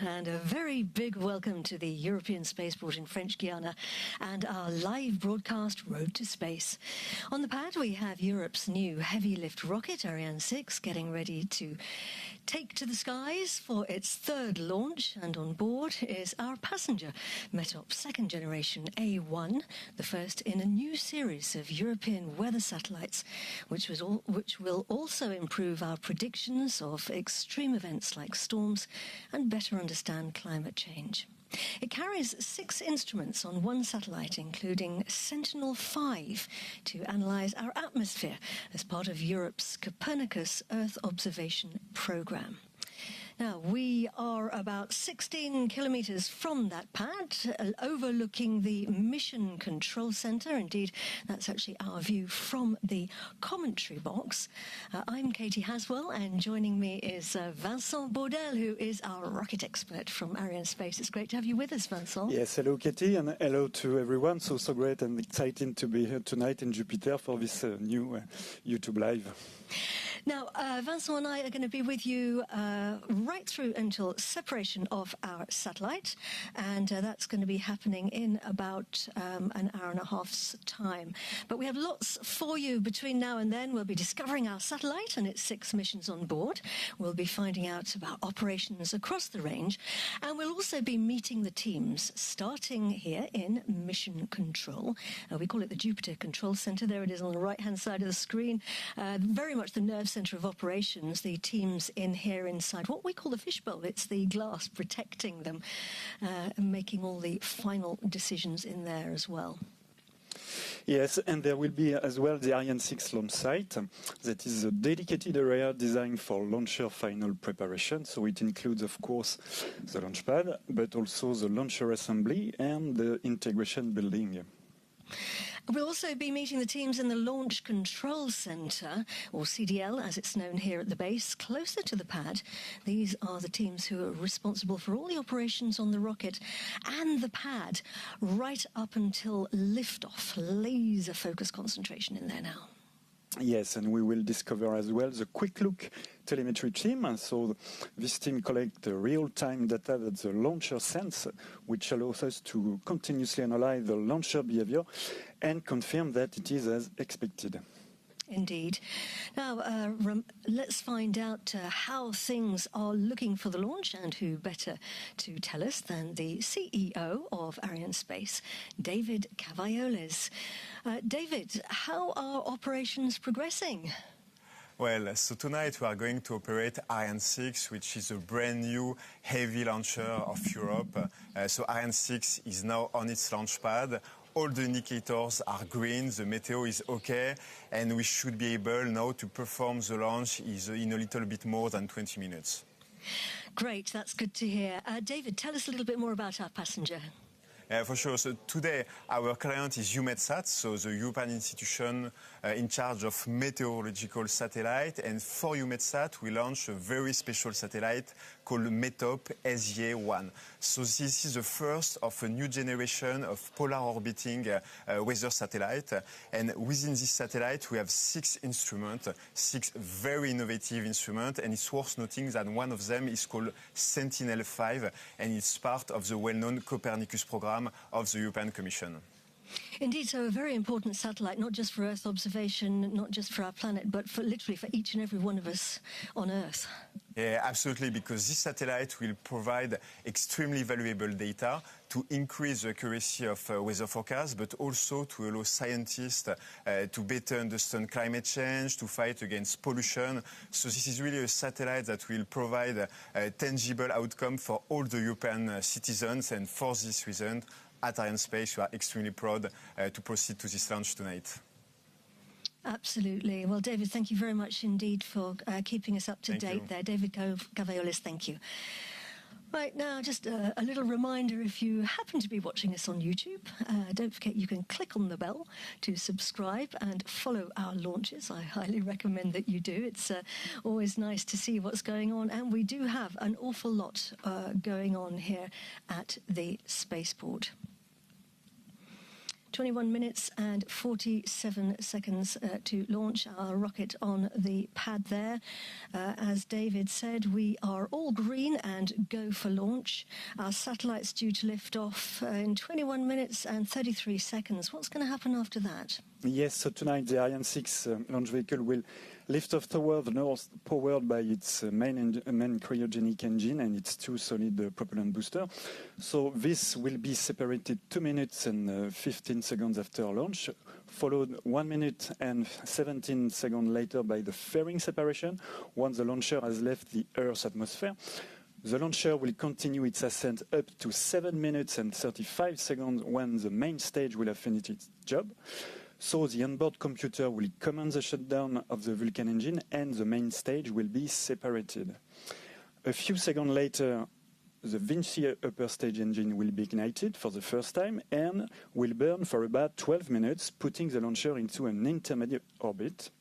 and a very big welcome to the European Spaceport in French Guiana and our live broadcast Road to Space. On the pad we have Europe's new heavy lift rocket, Ariane 6, getting ready to take to the skies for its third launch, and on board is our passenger, METOP second generation A1, the first in a new series of European weather satellites, which will also improve our predictions of extreme events like storms and better understand climate change. It carries 6 instruments on one satellite, including Sentinel-5, to analyse our atmosphere as part of Europe's Copernicus Earth observation programme. Now, we are about 16 kilometres from that pad, overlooking the Mission Control Centre. Indeed, that's actually our view from the commentary box. I'm Katie Haswell, and joining me is Vincent Baudel, who is our rocket expert from Arianespace. It's great to have you with us, Vincent. Yes, hello, Katie, and hello to everyone. So great and exciting to be here tonight in Jupiter for this new YouTube Live. Now, Vincent and I are going to be with you right through until separation of our satellite, and that's going to be happening in about an hour and a half's time. But we have lots for you between now and then. We'll be discovering our satellite and its 6 missions on board. We'll be finding out about operations across the range, and we'll also be meeting the teams, starting here in Mission Control. We call it the Jupiter Control Centre. There it is on the right-hand side of the screen. Very much the nerve centre of operations, the teams in here inside what we call the fishbowl. It's the glass protecting them and making all the final decisions in there as well. Yes, and there will be as well the Ariane 6 launch site. That is a dedicated area designed for launcher final preparation. So it includes, of course, the launch pad, but also the launcher assembly and the integration building. We'll also be meeting the teams in the Launch Control Centre, or CDL as it's known here at the base, closer to the pad. These are the teams who are responsible for all the operations on the rocket and the pad, right up until liftoff. Laser focus concentration in there now. Yes, and we will discover as well the quick look telemetry team. So this team collects the real-time data that the launcher sends, which allows us to continuously analyze the launcher behavior and confirm that it is as expected. Indeed. Now, let's find out how things are looking for the launch, and who better to tell us than the CEO of Arianespace, David Cavaillolès. David, how are operations progressing? Well, so tonight we are going to operate Ariane 6, which is a brand new heavy launcher of Europe. So Ariane 6 is now on its launch pad. All the indicators are green, the meteo is okay, and we should be able now to perform the launch in a little bit more than 20 minutes. Great, that's good to hear. David, tell us a little bit more about our passenger. For sure. So today our client is Eumetsat, so the European institution in charge of meteorological satellite. And for Eumetsat, we launched a very special satellite called METOP-SGA1. So this is the first of a new generation of polar orbiting weather satellite. And within this satellite, we have 6 instruments, 6 very innovative instruments. And it's worth noting that one of them is called Sentinel-5, and it's part of the well-known Copernicus program of the European Commission. Indeed, so a very important satellite, not just for Earth observation, not just for our planet, but for literally for each and every one of us on Earth. Yeah, absolutely, because this satellite will provide extremely valuable data to increase the accuracy of weather forecasts, but also to allow scientists to better understand climate change, to fight against pollution. So this is really a satellite that will provide a tangible outcome for all the European citizens, and for this reason, at Arianespace, we are extremely proud to proceed to this launch tonight. Absolutely. Well, David, thank you very much indeed for keeping us up to date there. David Cavaillolès, thank you. Right, now just a little reminder, if you happen to be watching us on YouTube, don't forget you can click on the bell to subscribe and follow our launches. I highly recommend that you do. It's always nice to see what's going on, and we do have an awful lot going on here at the spaceport. 21 minutes and 47 seconds to launch our rocket on the pad there. As David said, we are all green and go for launch. Our satellite's due to lift off in 21 minutes and 33 seconds. What's going to happen after that? Yes, so tonight the Ariane 6 launch vehicle will lift off toward the north, powered by its main cryogenic engine and its two solid propellant booster. So this will be separated 2 minutes and 15 seconds after launch, followed 1 minute and 17 seconds later by the fairing separation once the launcher has left the Earth's atmosphere. The launcher will continue its ascent up to 7 minutes and 35 seconds when the main stage will have finished its job. So the onboard computer will command the shutdown of the Vulcan engine and the main stage will be separated. A few seconds later, the Vinci upper stage engine will be ignited for the first time and will burn for about 12 minutes, putting the launcher into an intermediate orbit.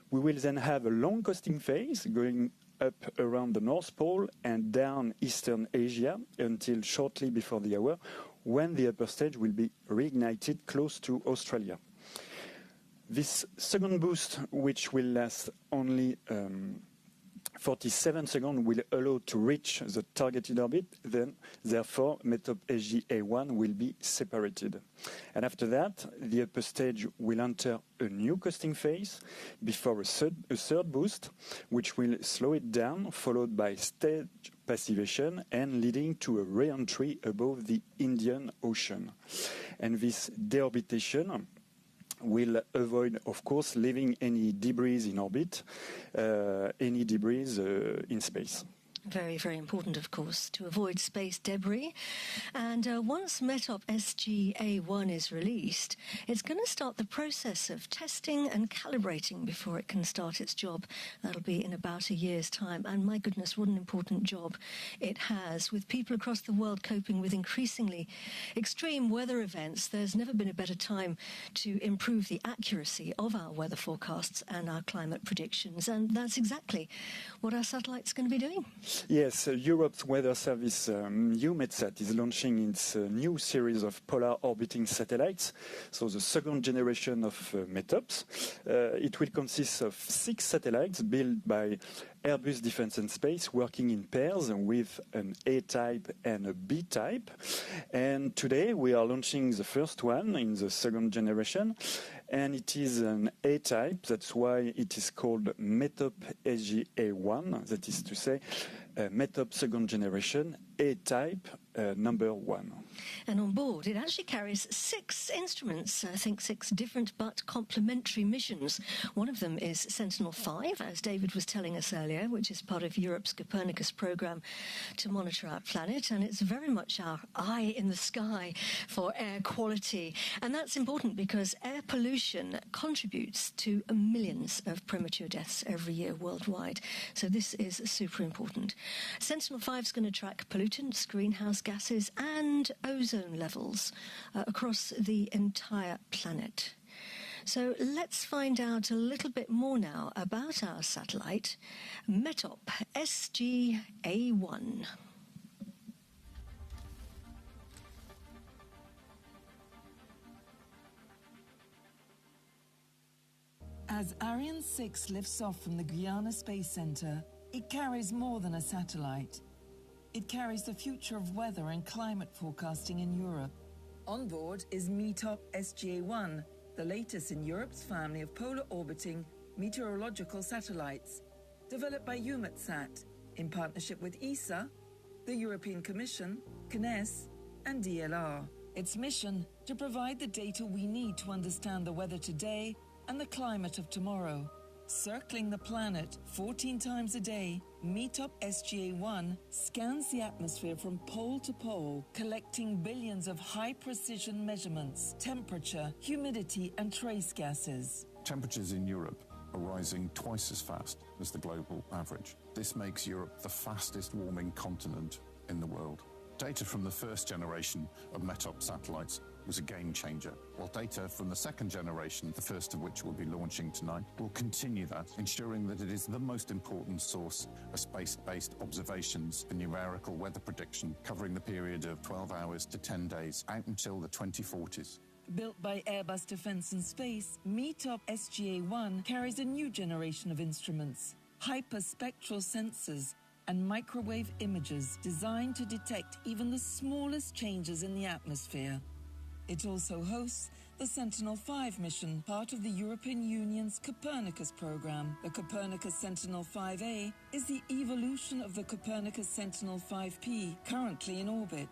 We will then have a long coasting phase going up around the North Pole and down Eastern Asia until shortly before the hour, when the upper stage will be reignited close to Australia. This second boost, which will last only 47 seconds, will allow to reach the targeted orbit. Then, therefore, METOP-SGA1 will be separated. And after that, the upper stage will enter a new coasting phase before a third boost, which will slow it down, followed by stage passivation and leading to a re-entry above the Indian Ocean. And this deorbitation will avoid, of course, leaving any debris in orbit, any debris in space. Very, very important, of course, to avoid space debris. And once METOP-SGA1 is released, it's going to start the process of testing and calibrating before it can start its job. That'll be in about a year's time. And my goodness, what an important job it has. With people across the world coping with increasingly extreme weather events, there's never been a better time to improve the accuracy of our weather forecasts and our climate predictions. And that's exactly what our satellite's going to be doing. Yes, Europe's weather service Eumetsat is launching its new series of polar orbiting satellites, so the second generation of METOPs. It will consist of 6 satellites built by Airbus Defence and Space, working in pairs with an A-type and a B-type. And today we are launching the first one in the second generation, and it is an A-type. That's why it is called METOP-SGA1, that is to say, METOP second generation, A-type, number 1. And on board, it actually carries 6 instruments, I think 6 different but complementary missions. One of them is Sentinel-5, as David was telling us earlier, which is part of Europe's Copernicus program to monitor our planet, and it's very much our eye in the sky for air quality. And that's important because air pollution contributes to millions of premature deaths every year worldwide. So this is super important. Sentinel-5 is going to track pollutants, greenhouse gases and ozone levels across the entire planet. So let's find out a little bit more now about our satellite, METOP-SGA1. As Ariane 6 lifts off from the Guyana Space Center, it carries more than a satellite. It carries the future of weather and climate forecasting in Europe. On board is METOP-SGA1, the latest in Europe's family of polar orbiting meteorological satellites, developed by Eumetsat in partnership with ESA, the European Commission, CNES, and DLR. Its mission: to provide the data we need to understand the weather today and the climate of tomorrow. Circling the planet 14 times a day, METOP-SGA1 scans the atmosphere from pole to pole, collecting billions of high-precision measurements, temperature, humidity, and trace gases. Temperatures in Europe are rising twice as fast as the global average. This makes Europe the fastest warming continent in the world. Data from the first generation of METOP satellites was a game changer, while data from the second generation, the first of which we'll be launching tonight, will continue that, ensuring that it is the most important source of space-based observations for numerical weather prediction, covering the period of 12 hours to 10 days out until the 2040s. Built by Airbus Defence and Space, METOP-SGA1 carries a new generation of instruments, hyperspectral sensors and microwave imagers designed to detect even the smallest changes in the atmosphere. It also hosts the Sentinel-5 mission, part of the European Union's Copernicus program. The Copernicus Sentinel-5A is the evolution of the Copernicus Sentinel-5P, currently in orbit.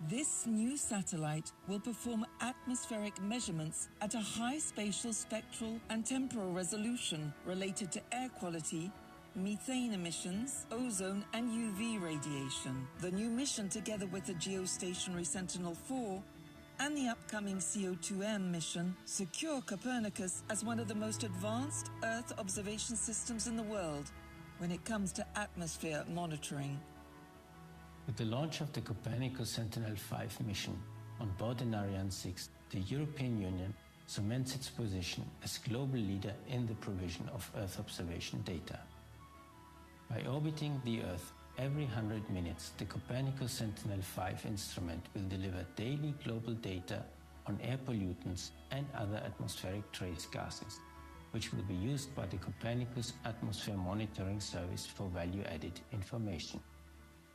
This new satellite will perform atmospheric measurements at a high spatial, spectral and temporal resolution related to air quality, methane emissions, ozone and UV radiation. The new mission, together with the geostationary Sentinel-4 and the upcoming CO2M mission, secure Copernicus as one of the most advanced Earth observation systems in the world when it comes to atmosphere monitoring. With the launch of the Copernicus Sentinel-5 mission on board an Ariane 6, the European Union cements its position as global leader in the provision of Earth observation data. By orbiting the Earth every 100 minutes, the Copernicus Sentinel-5 instrument will deliver daily global data on air pollutants and other atmospheric trace gases, which will be used by the Copernicus Atmosphere Monitoring Service for value-added information.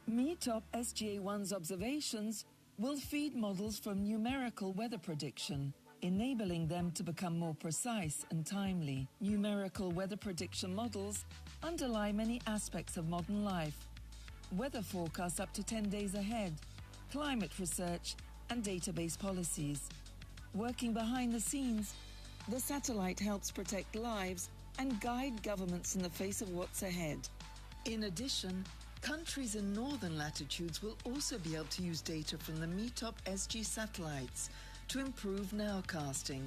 METOP-SGA1's observations will feed models from numerical weather prediction, enabling them to become more precise and timely. Numerical weather prediction models underlie many aspects of modern life: weather forecasts up to 10 days ahead, climate research, and database policies. Working behind the scenes, the satellite helps protect lives and guide governments in the face of what's ahead. In addition, countries in northern latitudes will also be able to use data from the METOP-SG satellites to improve nowcasting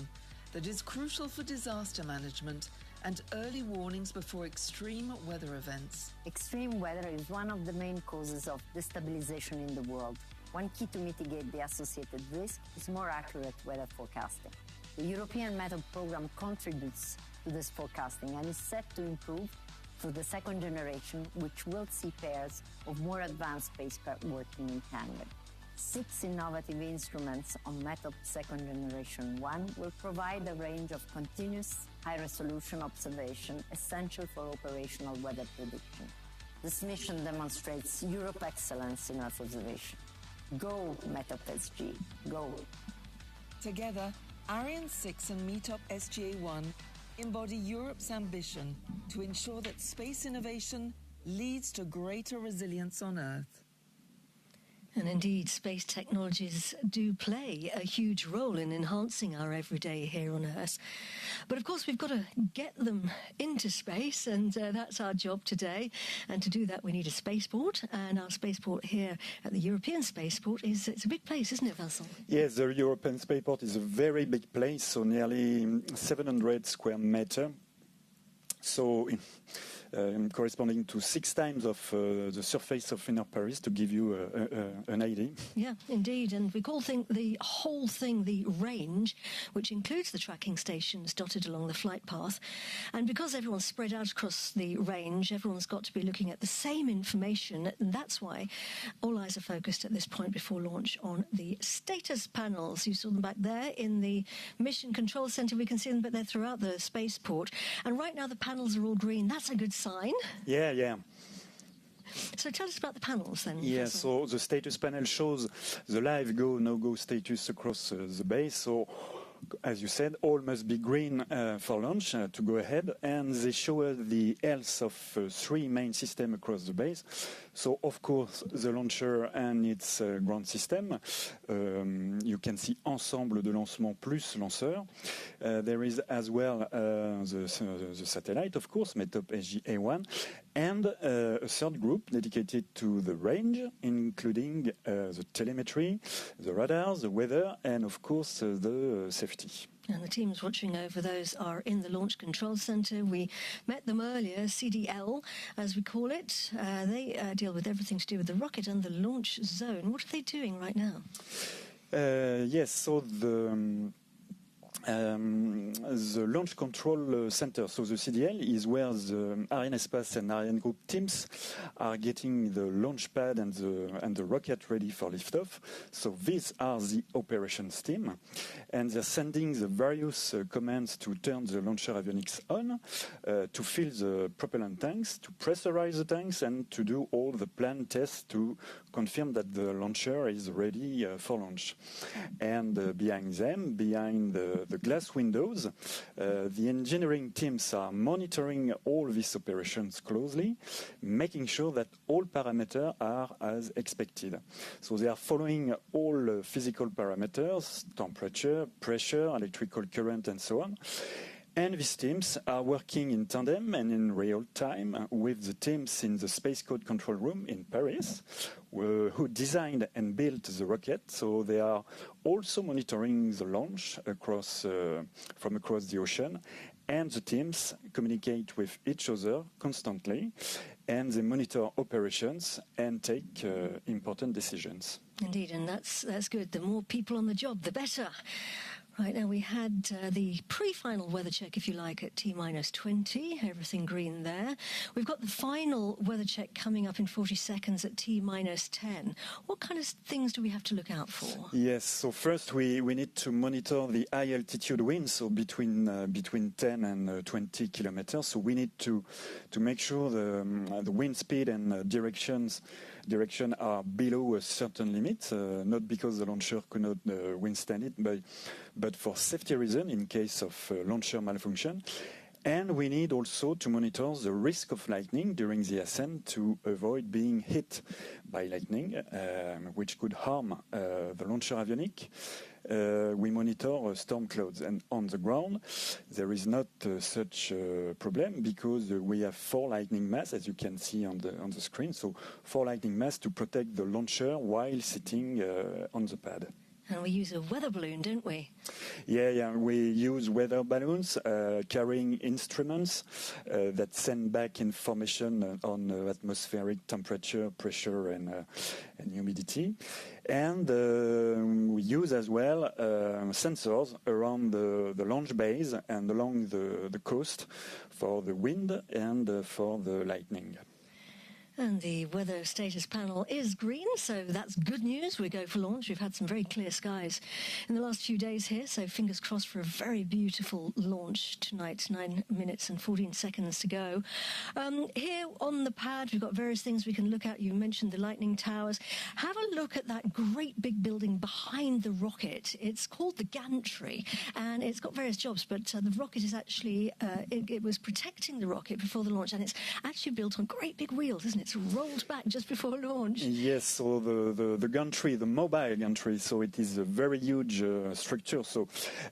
that is crucial for disaster management and early warnings before extreme weather events. Extreme weather is one of the main causes of destabilization in the world. One key to mitigate the associated risk is more accurate weather forecasting. The European METOP program contributes to this forecasting and is set to improve through the second generation, which will see pairs of more advanced spacecraft working in tandem. 6 innovative instruments on METOP second generation 1 will provide a range of continuous high-resolution observation essential for operational weather prediction. This mission demonstrates Europe's excellence in Earth observation. Go, METOP-SG, go! Together, Ariane 6 and METOP-SGA1 embody Europe's ambition to ensure that space innovation leads to greater resilience on Earth. And indeed, space technologies do play a huge role in enhancing our everyday here on Earth. But of course, we've got to get them into space, and that's our job today. And to do that, we need a spaceport. And our spaceport here at the European Spaceport it's a big place, isn't it, Vasil? Yes, the European Spaceport is a very big place, so nearly 700 square meters. So corresponding to 6 times of the surface of inner Paris, to give you an idea. Yeah, indeed. And we call the whole thing the range, which includes the tracking stations dotted along the flight path. And because everyone's spread out across the range, everyone's got to be looking at the same information. And that's why all eyes are focused at this point before launch on the status panels. You saw them back there in the Mission Control Center. We can see them back there throughout the spaceport. And right now the panels are all green. That's a good sign. Yeah. So tell us about the panels then. Yeah, so the status panel shows the live go, no-go status across the base. So, as you said, all must be green for launch to go ahead. And they show the health of 3 main systems across the base. So, of course, the launcher and its ground system. You can see Ensemble de lancement plus lanceur. There is as well the satellite, of course, METOP-SGA1. And a third group dedicated to the range, including the telemetry, the radars, the weather, and of course the safety. And the teams watching over those are in the Launch Control Center. We met them earlier, CDL, as we call it. They deal with everything to do with the rocket and the launch zone. What are they doing right now? Yes, so the Launch Control Center, so the CDL, is where the Arianespace and ArianeGroup teams are getting the launch pad and the rocket ready for liftoff. So these are the operations team, and they're sending the various commands to turn the launcher avionics on, to fill the propellant tanks, to pressurize the tanks, and to do all the planned tests to confirm that the launcher is ready for launch. And behind them, behind the glass windows, the engineering teams are monitoring all these operations closely, making sure that all parameters are as expected. So they are following all physical parameters, temperature, pressure, electrical current, and so on. And these teams are working in tandem and in real time with the teams in the Space Code Control Room in Paris, who designed and built the rocket. So they are also monitoring the launch from across the ocean. And the teams communicate with each other constantly, and they monitor operations and take important decisions. Indeed, and that's good. The more people on the job, the better. Right, now we had the pre-final weather check, if you like, at T-20, everything green there. We've got the final weather check coming up in 40 seconds at T-10. What kind of things do we have to look out for? Yes, so first we need to monitor the high altitude winds, so between 10 and 20 kilometers. So we need to make sure the wind speed and direction are below a certain limit, not because the launcher could not withstand it, but for safety reason in case of launcher malfunction. And we need also to monitor the risk of lightning during the ascent to avoid being hit by lightning, which could harm the launcher avionic. We monitor storm clouds, and on the ground there is not such a problem because we have 4 lightning masts, as you can see on the screen. So 4 lightning masts to protect the launcher while sitting on the pad. And we use a weather balloon, don't we? Yeah. We use weather balloons carrying instruments that send back information on atmospheric temperature, pressure, and humidity. And we use as well sensors around the launch base and along the coast for the wind and for the lightning. And the weather status panel is green, so that's good news. We go for launch. We've had some very clear skies in the last few days here, so fingers crossed for a very beautiful launch tonight. 9 minutes and 14 seconds to go. Here on the pad, we've got various things we can look at. You mentioned the lightning towers. Have a look at that great big building behind the rocket. It's called the gantry, and it's got various jobs, but the rocket is actually, it was protecting the rocket before the launch, and it's actually built on great big wheels, isn't it? It's rolled back just before launch. Yes, so the gantry, the mobile gantry, so it is a very huge structure, so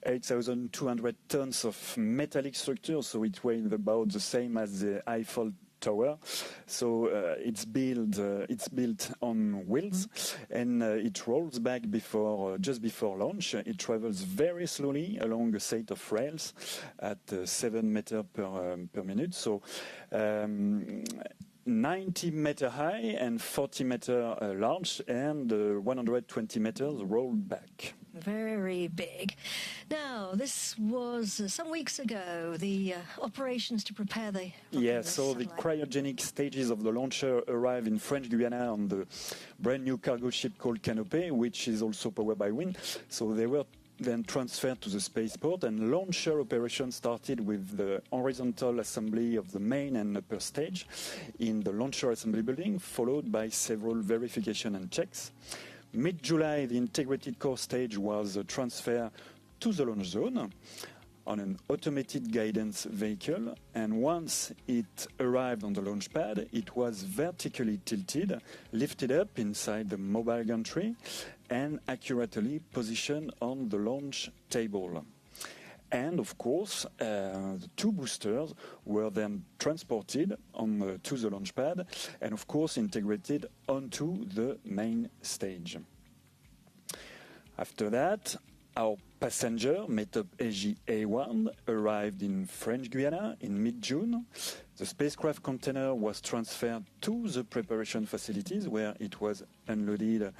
8,200 tons of metallic structure, so it weighs about the same as the Eiffel Tower. So it's built on wheels, and it rolls back just before launch. It travels very slowly along a set of rails at 7 meters per minute. So 90 meters high and 40 meters large, and 120 meters rolled back. Very big. Now, this was some weeks ago, the operations to prepare the rocket. So the cryogenic stages of the launcher arrived in French Guiana on the brand new cargo ship called Canopée, which is also powered by wind. So they were then transferred to the spaceport, and launcher operations started with the horizontal assembly of the main and upper stage in the launcher assembly building, followed by several verification and checks. Mid-July, the integrated core stage was transferred to the launch zone on an automated guidance vehicle, and once it arrived on the launch pad, it was vertically tilted, lifted up inside the mobile gantry, and accurately positioned on the launch table. And of course, the 2 boosters were then transported to the launch pad, and of course integrated onto the main stage. After that, our passenger, METOP-SGA1, arrived in French Guiana in mid-June. The spacecraft container was transferred to the preparation facilities, where it was unloaded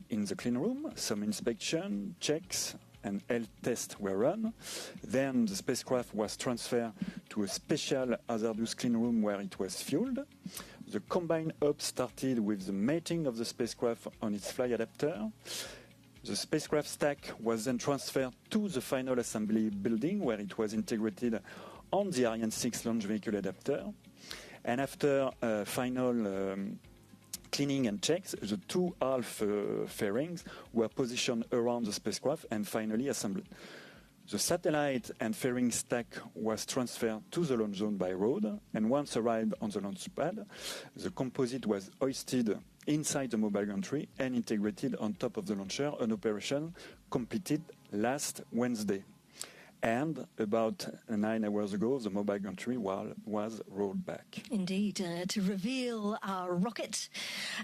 in the clean room. Some inspection, checks, and health tests were run. Then the spacecraft was transferred to a special hazardous clean room where it was fueled. The combined up started with the mating of the spacecraft on its fly adapter. The spacecraft stack was then transferred to the final assembly building where it was integrated on the Ariane 6 launch vehicle adapter. And after final cleaning and checks, the two half fairings were positioned around the spacecraft and finally assembled. The satellite and fairing stack was transferred to the launch zone by road, and once arrived on the launch pad, the composite was hoisted inside the mobile gantry and integrated on top of the launcher, an operation completed last Wednesday. And about 9 hours ago, the mobile gantry was rolled back. Indeed, to reveal our rocket.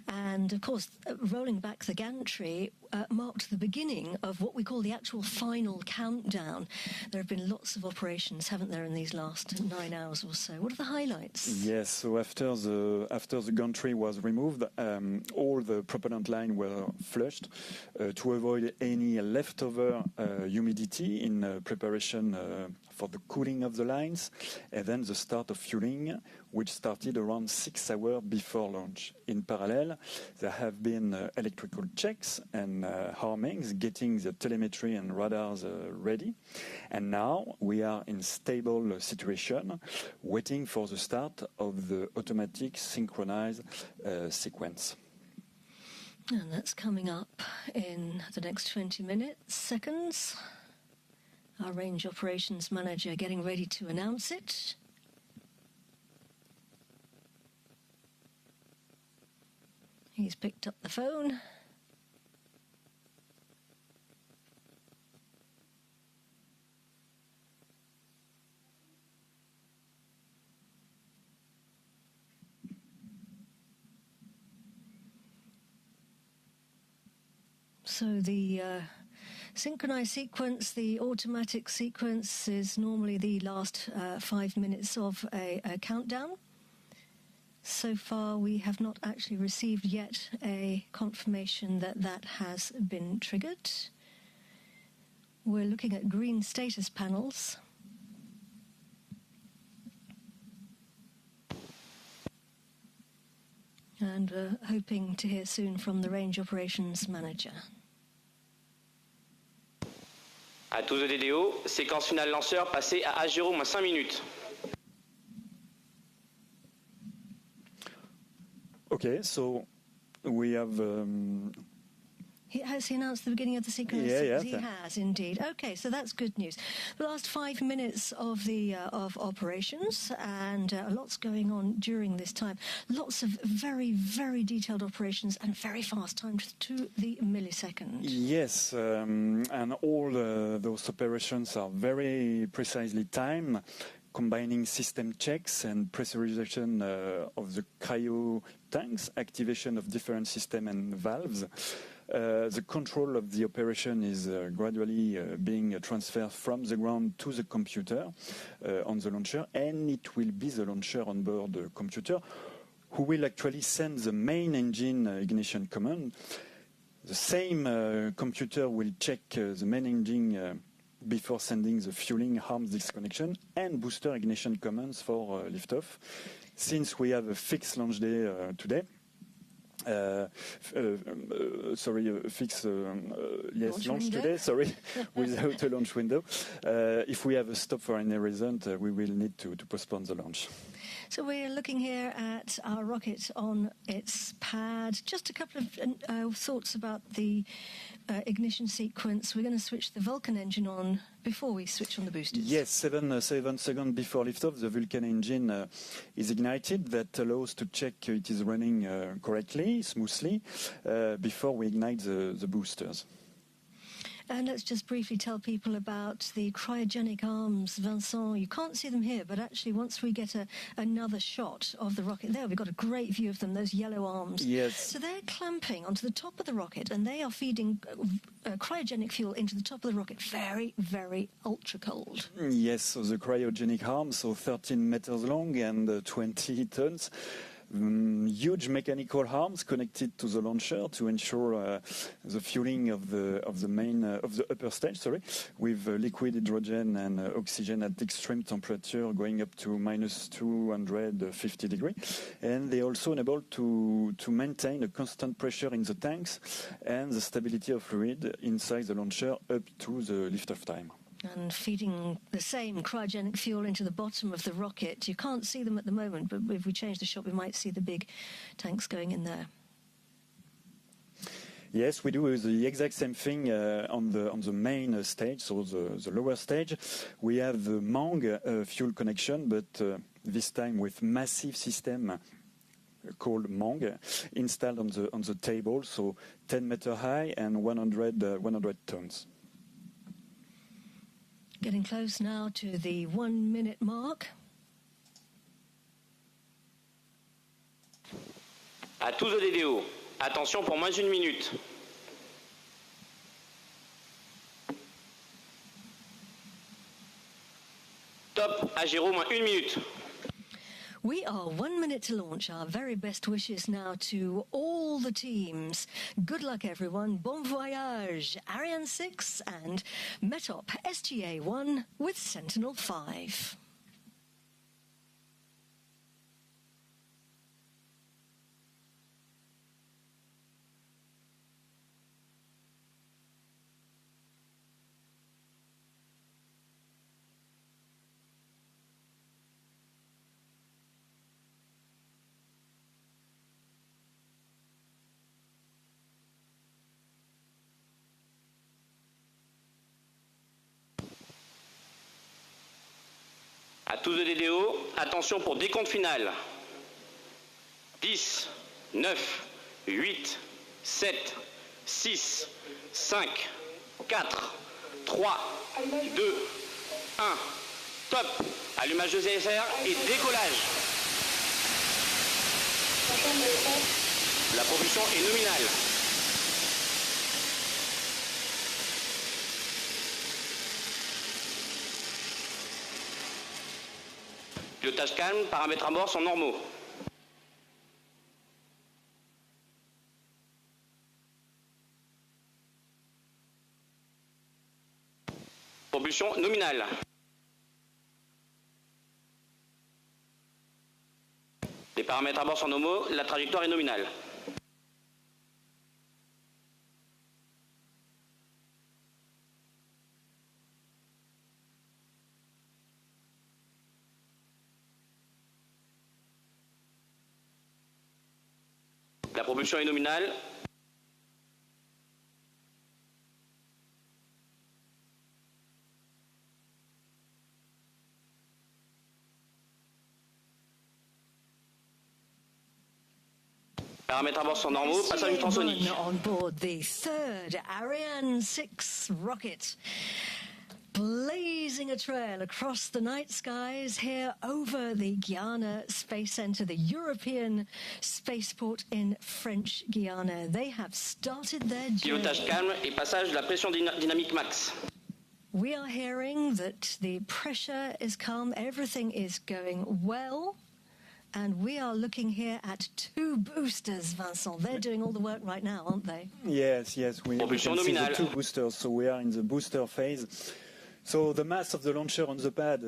And, of course, rolling back the gantry marked the beginning of what we call the actual final countdown. There have been lots of operations, haven't there, in these last 9 hours or so. What are the highlights? Yes, so after the gantry was removed, all the propellant lines were flushed to avoid any leftover humidity in preparation for the cooling of the lines, and then the start of fueling, which started around 6 hours before launch. In parallel, there have been electrical checks and harmings, getting the telemetry and radars ready. And now we are in stable situation, waiting for the start of the automatic synchronized sequence. And that's coming up in the next 20 seconds. Our range operations manager getting ready to announce it. He's picked up the phone. So the synchronized sequence, the automatic sequence, is normally the last 5 minutes of a countdown. So far, we have not actually received yet a confirmation that that has been triggered. We're looking at green status panels. And we're hoping to hear soon from the range operations manager. À tous de DDO, séquence finale lanceur passée à H0-5 minutes. Okay, so we have... Has he announced the beginning of the sequence? Yeah. He has indeed. Okay, so that's good news. The last 5 minutes of the of operations, and lots going on during this time. Lots of very, very detailed operations and very fast timed to the millisecond. Yes, and all those operations are very precisely timed, combining system checks and pressurization of the cryo tanks, activation of different systems and valves. The control of the operation is gradually being transferred from the ground to the computer on the launcher, and it will be the launcher on board the computer who will actually send the main engine ignition command. The same computer will check the main engine before sending the fueling arms disconnection and booster ignition commands for liftoff. Since we have a fixed launch day today, launch today, without a launch window. If we have a stop for any reason, we will need to postpone the launch. So we're looking here at our rocket on its pad. Just a couple of thoughts about the ignition sequence. We're going to switch the Vulcan engine on before we switch on the boosters. Yes, 7 seconds before liftoff, the Vulcan engine is ignited. That allows to check it is running correctly, smoothly, before we ignite the boosters. And let's just briefly tell people about the cryogenic arms, Vincent. You can't see them here, but actually once we get another shot of the rocket there, we've got a great view of them, those yellow arms. Yes. So they're clamping onto the top of the rocket, and they are feeding cryogenic fuel into the top of the rocket, very, very ultra cold. Yes, so the cryogenic arms, so 13 meters long and 20 tons. huge mechanical arms connected to the launcher to ensure the fueling of the upper stage, with liquid hydrogen and oxygen at extreme temperature going up to minus 250 degrees. And they also enable to maintain a constant pressure in the tanks and the stability of fluid inside the launcher up to the liftoff time. And feeding the same cryogenic fuel into the bottom of the rocket. You can't see them at the moment, but if we change the shot, we might see the big tanks going in there. Yes, we do the exact same thing on the main stage, so the lower stage. We have the MANG fuel connection, but this time with massive system called MANG installed on the table, so 10 meter high and 100 tons. Getting close now to the 1 minute mark. À tous aux DDO, attention pour moins d'une minute. Top à 0 moins 1 minute. We are 1 minute to launch. Our very best wishes now to all the teams. Good luck, everyone. Bon voyage. Ariane 6 and METOP-SGA1 with Sentinel 5. À tous de DDO, attention pour décompte final. 10, 9, 8, 7, 6, 5, 4, 3, 2, 1. Top. Allumage de ZSR et décollage. La propulsion est nominale. Pilotage calme, paramètres à bord sont normaux. Propulsion nominale. Les paramètres à bord sont normaux, la trajectoire est nominale. La propulsion est nominale. Paramètres à bord sont normaux. Passage ultrasonique. On board the third Ariane 6 rocket. Blazing a trail across the night skies here over the Guiana Space Center, the European spaceport in French Guiana. They have started their journey. Pilotage calme et passage de la pression dynamique max. We are hearing that the pressure is calm, everything is going well. And we are looking here at two boosters, Vincent. They're doing all the work right now, aren't they? Yes, we can see the two boosters. So we are in the booster phase. So the mass of the launcher on the pad,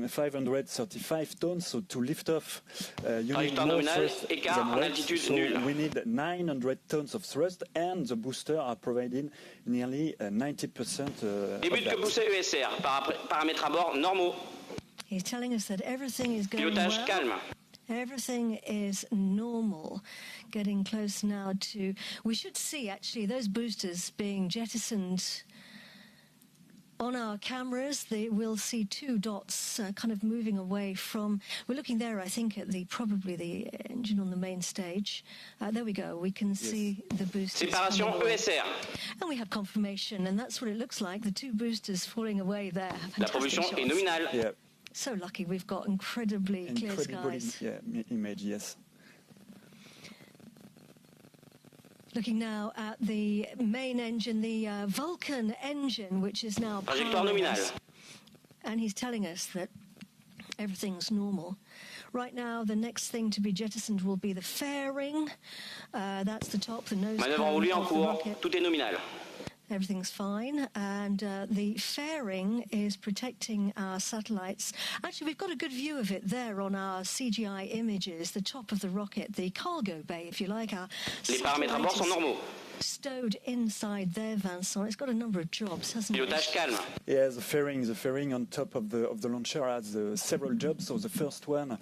535 tons. So to lift off, you need more thrust than weight. So we need 900 tons of thrust, and the booster are providing nearly 90% of Début de booster ESR, paramètres à bord normaux. He's telling us that everything is going Pilotage well. calme. Everything is normal. Getting close now to... We should see, actually, those boosters being jettisoned on our cameras. We'll see two dots kind of moving away from... We're looking there, I think, at probably the engine on the main stage. There we go. We can see the boosters. Séparation ESR. And we have confirmation, and that's what it looks like. The two boosters falling away there. La propulsion est nominale. Yeah. So lucky we've got incredibly clear skies. Image, yes. Looking now at the main engine, the Vulcan engine, which is now Trajectoire nominale. and he's telling us that everything's normal. Right now, the next thing to be jettisoned will be the fairing. That's the top, the nose Manœuvre cone enroulée en of the cours. rocket. Tout est nominal. Everything's fine, and the fairing is protecting our satellites. Actually, we've got a good view of it there on our CGI images, the top of the rocket, the cargo bay, if you like. Our Les paramètres à bord sont normaux. stowed inside there, Vincent. It's got a number of jobs, hasn't it? Pilotage calme. Yeah, the fairing on top of the launcher has several jobs. So the first one,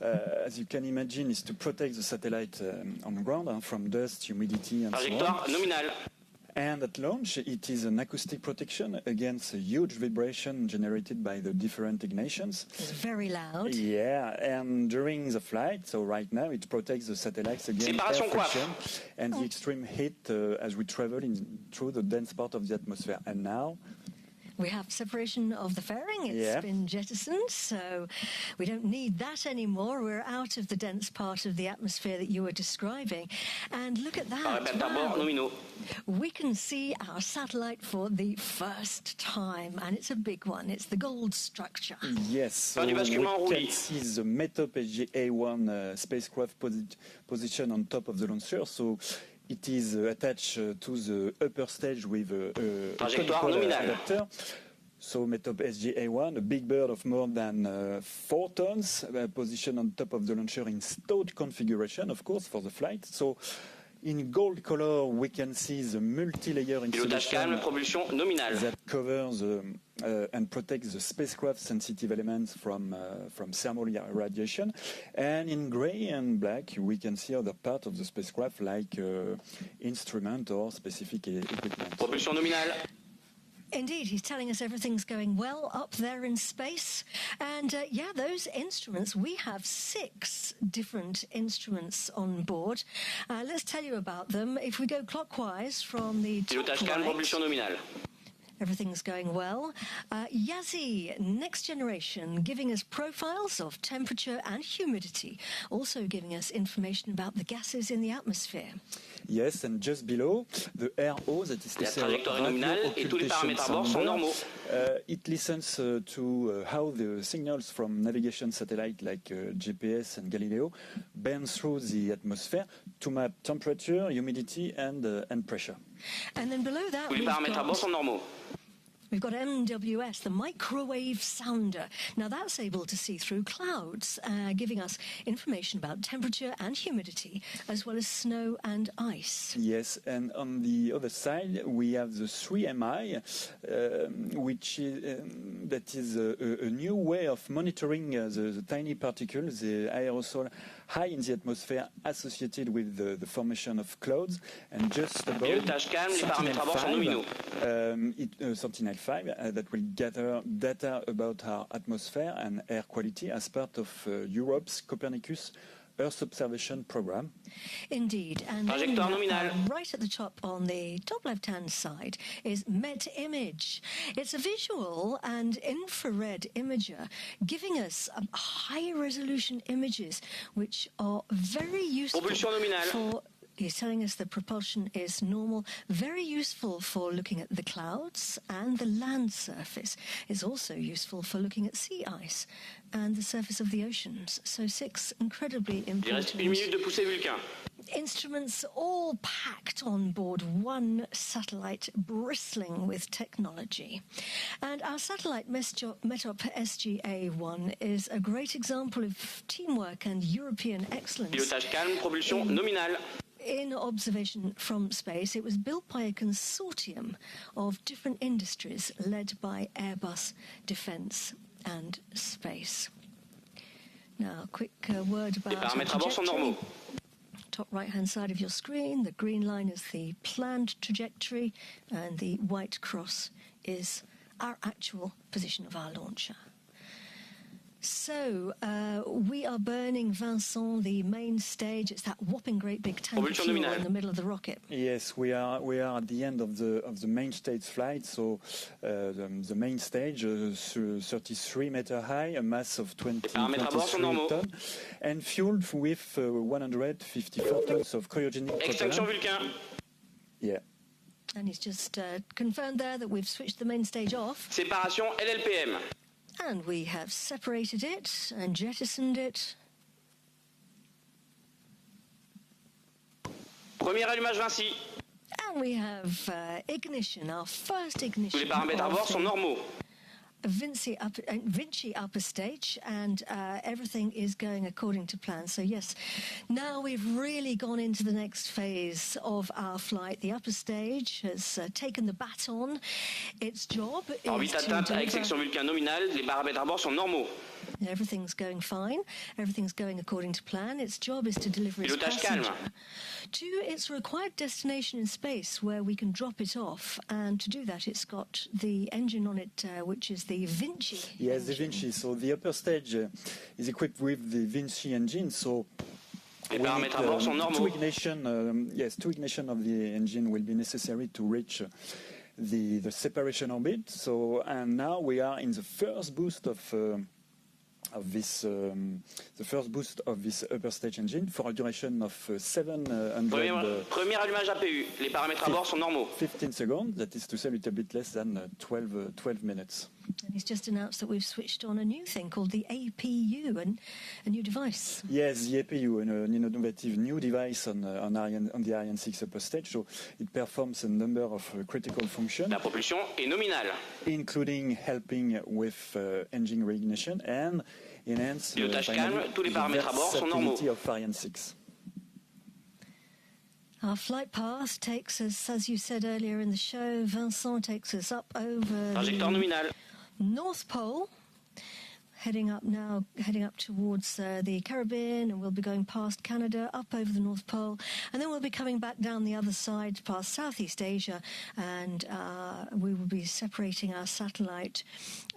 as you can imagine, is to protect the satellite on the ground from dust, humidity, and so on. Trajectoire nominale. And at launch, it is an acoustic protection against a huge vibration generated by the different ignitions. It's very loud. Yeah, and during the flight, so right now, it protects the satellites against Séparation air friction and the extreme heat as we travel through the dense part of the atmosphere. And now, We have separation of the fairing. It's been jettisoned, so we don't need that anymore. We're out of the dense part of the atmosphere that you were describing. And look at that. Paramètres à bord nominaux. We can see our satellite for the first time, and it's a big one. It's the gold structure. yes, so we can see the METOP-SGA1 spacecraft position on top of the launcher. So it is attached to the upper stage with a conical adapter. So METOP-SGA1, a big bird of more than 4 tons, positioned on top of the launcher in stowed configuration, of course, for the flight. So in gold color, we can see the multi-layer insulation that covers and protects the spacecraft sensitive elements from thermal radiation. And in gray and black, we can see other parts of the spacecraft like instrument or specific equipment. Propulsion nominale. Indeed, he's telling us everything's going well up there in space. And yeah, those instruments, we have 6 different instruments on board. Let's tell you about them. If we go clockwise from the top right, everything's going well. Yazi, next generation, giving us profiles of temperature and humidity, also giving us information about the gases in the atmosphere. Yes, and just below, the RO, that is to say, radio occultation sounder, it listens to how the signals from navigation satellite like GPS and Galileo bend through the atmosphere to map temperature, humidity, and pressure. And then below that, we've got MWS, the microwave sounder. Now that's able to see through clouds, giving us information about temperature and humidity, as well as snow and ice. Yes, and on the other side, we have the 3MI, which is, that is a new way of monitoring the tiny particles, the aerosol high in the atmosphere associated with the formation of clouds. And just above, Sentinel 5 that will gather data about our atmosphere and air quality as part of Europe's Copernicus Earth observation program. Indeed, and then, right at the top on the top left-hand side is MET-Image. It's a visual and infrared imager giving us high-resolution images which are very useful for... He's telling us the propulsion is normal, very useful for looking at the clouds, and the land surface is also useful for looking at sea ice and the surface of the oceans. So 6 incredibly important instruments all packed on board one satellite bristling with technology. And our satellite METOP-SGA1 is a great example of teamwork and European excellence. Pilotage calme, propulsion nominale. In observation from space, it was built by a consortium of different industries led by Airbus Defence and Space. Now, a quick word about trajectory. Top right-hand side of your screen, the green line is the planned trajectory, and the white cross is our actual position of our launcher. So, we are burning, Vincent, the main stage. It's that whopping great big tank of fuel in the middle of the rocket. Yes, we are at the end of the main stage flight. So, the main stage, 33 meter high, a mass of 23 tons, and fueled with 154 tons of cryogenic propellant. Yeah. And he's just confirmed there that we've switched the main stage off. Séparation LLPM. And we have separated it and jettisoned it. Premier allumage Vinci. And we have ignition, our first ignition. Tous les paramètres à bord sont normaux. Vinci upper stage, and everything is going according to plan. So yes, now we've really gone into the next phase of our flight. The upper stage has taken the baton. Its job is Orbite atteinte avec section Vulcain nominale, les paramètres à bord sont normaux. Everything's going fine. Everything's going according to plan. Its job is to deliver its Pilotage passenger calme. to its required destination in space where we can drop it off. And to do that, it's got the engine on it, which is the Vinci. Yes, the engine. Vinci. So the upper stage is equipped with the Vinci engine. So Les paramètres à bord sont normaux. two ignition of the engine will be necessary to reach the separation orbit. So and now we are in the first boost of this upper stage engine for a duration of 700. Premier allumage APU. Les paramètres à bord sont normaux. 15 seconds. That is to say, a little bit less than 12 minutes. And he's just announced that we've switched on a new thing called the APU, a new device. Yes, the APU, an innovative new device on the Ariane 6 upper stage. So it performs a number of critical functions, La propulsion est nominale. including helping with engine reignition and enhance Pilotage finally, calme, tous les the paramètres à bord sont normaux. versatility of Ariane 6. Our flight path takes us, as you said earlier in the show, Vincent takes us up over Trajectoire the nominale. North Pole, heading up towards the Caribbean, and we'll be going past Canada, up over the North Pole, and then we'll be coming back down the other side past Southeast Asia, and we will be separating our satellite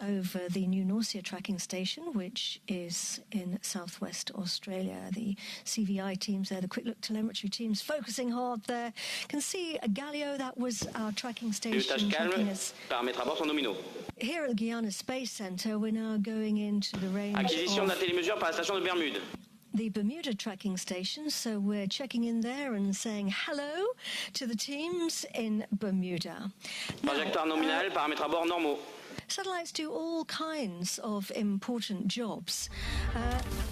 over the new Norcia tracking station, which is in southwest Australia. The CVI teams there, the quick look telemetry teams, focusing hard there. Can see Galileo, that was our tracking station. Pilotage calme. Tracking us. Paramètres à bord sont nominaux. Here at the Guyana Space Center, we're now going into the range Acquisition de la of télémesure par la station de Bermude. the Bermuda tracking station, so we're checking in there and saying hello to the teams in Bermuda. Trajectoire nominale, paramètres à bord normaux. Satellites do all kinds of important jobs.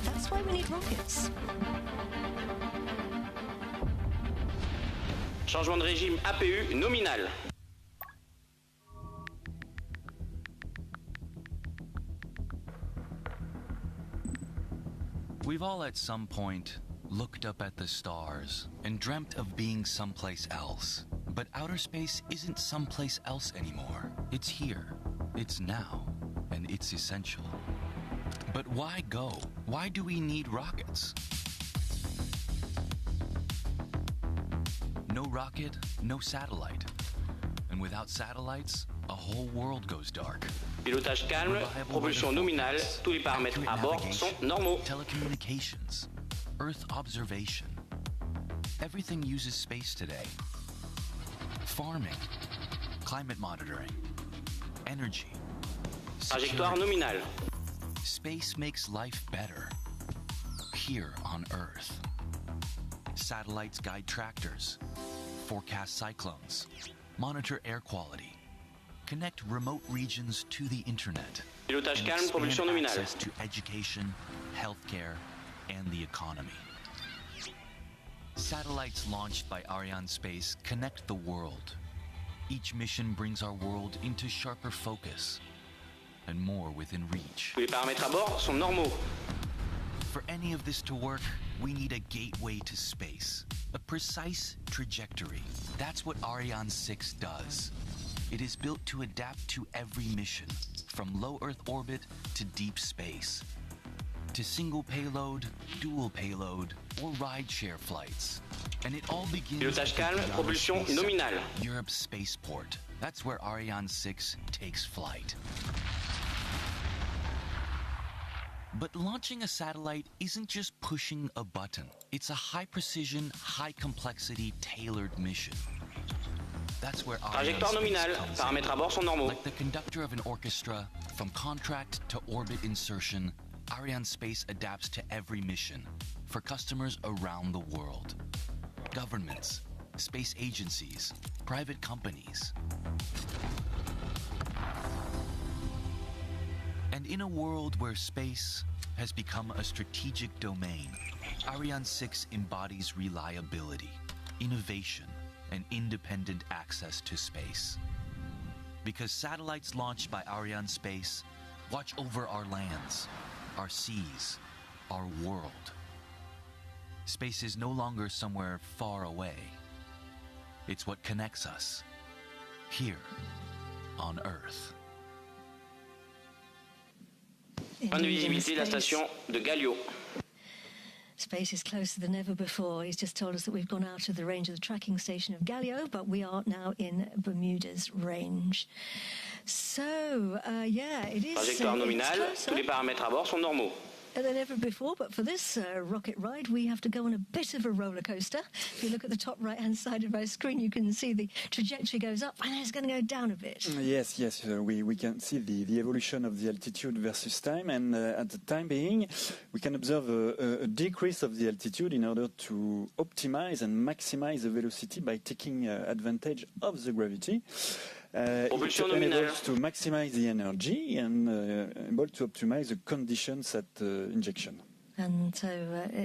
That's why we need rockets. Changement de régime APU nominal. We've all at some point looked up at the stars and dreamt of being someplace else. But outer space isn't someplace else anymore. It's here, it's now, and it's essential. But why go? Why do we need rockets? No rocket, no satellite. And without satellites, a whole world goes dark. Pilotage calme, propulsion nominale, tous les paramètres à bord sont normaux. Telecommunications, Earth observation. Everything uses space today. Farming, climate monitoring, energy, Trajectoire security. nominale. Space makes life better here on Earth. Satellites guide tractors, forecast cyclones, monitor air quality, connect remote regions to the internet, Pilotage and calme, expand propulsion nominale. access to education, healthcare, and the economy. Satellites launched by Arianespace connect the world. Each mission brings our world into sharper focus and more within reach. Tous les paramètres à bord sont normaux. For any of this to work, we need a gateway to space, a precise trajectory. That's what Ariane 6 does. It is built to adapt to every mission, from low Earth orbit to deep space, to single payload, dual payload, or ride-share flights. And it all begins Pilotage at calme, Guyana propulsion Space nominale. Center, Europe's spaceport. That's where Ariane 6 takes flight. But launching a satellite isn't just pushing a button. It's a high-precision, high-complexity, tailored mission. That's where Trajectoire Arianespace nominale, comes paramètres à in. bord sont normaux. Like the conductor of an orchestra, from contract to orbit insertion, Arianespace adapts to every mission for customers around the world. Governments, space agencies, private companies. And in a world where space has become a strategic domain, Ariane 6 embodies reliability. innovation, and independent access to space. Because satellites launched by Arianespace watch over our lands, our seas, our world. Space is no longer somewhere far away. It's what connects us, here on Earth. Point de visibilité de la station de Galio. Space is closer than ever before. He's just told us that we've gone out of the range of the tracking station of Galileo, but we are now in Bermuda's range. So, yeah, it is Trajectoire nominale, tous les paramètres à bord sont normaux. Than ever before, but for this rocket ride, we have to go on a bit of a roller coaster. If you look at the top right-hand side of my screen, you can see the trajectory goes up and it's going to go down a bit. Yes, we can see the evolution of the altitude versus time, and at the time being, we can observe a decrease of the altitude in order to optimize and maximize the velocity by taking advantage of the gravity. It enables to maximize the energy and able to optimize the conditions at injection. And so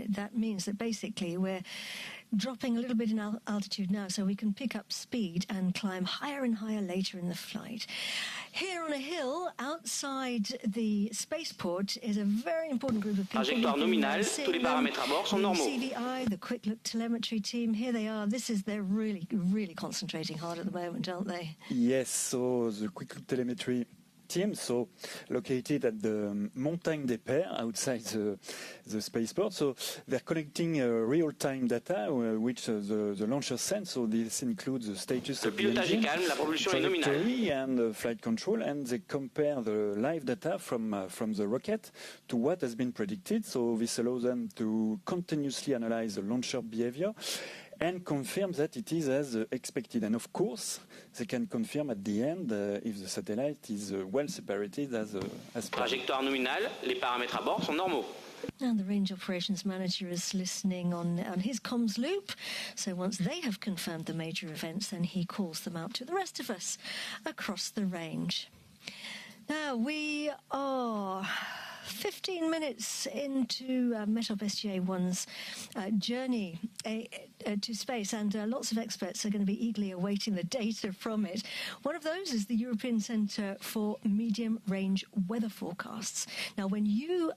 that means that basically we're dropping a little bit in altitude now so we can pick up speed and climb higher and higher later in the flight. Here on a hill outside the spaceport is a very important group of people. Trajectoire nominale, tous les paramètres à bord sont normaux. CVI, the quick look telemetry team, here they are. They're really, really concentrating hard at the moment, aren't they? Yes, so the quick look telemetry team, so located at the Montagne des Pères outside the spaceport. So they're collecting real-time data which the launcher sends. So this includes the status of the engine, trajectory and flight control, and they compare the live data from the rocket to what has been predicted. So this allows them to continuously analyze the launcher behavior and confirm that it is as expected. And of course, they can confirm at the end if the satellite is well separated as planned. Trajectoire nominale, les paramètres à bord sont normaux. And the range operations manager is listening on his comms loop. So once they have confirmed the major events, then he calls them out to the rest of us across the range. Now we are 15 minutes into METOP-SGA1's journey to space, and lots of experts are going to be eagerly awaiting the data from it. One of those is the European Centre for Medium-Range Weather Forecasts. Now, when your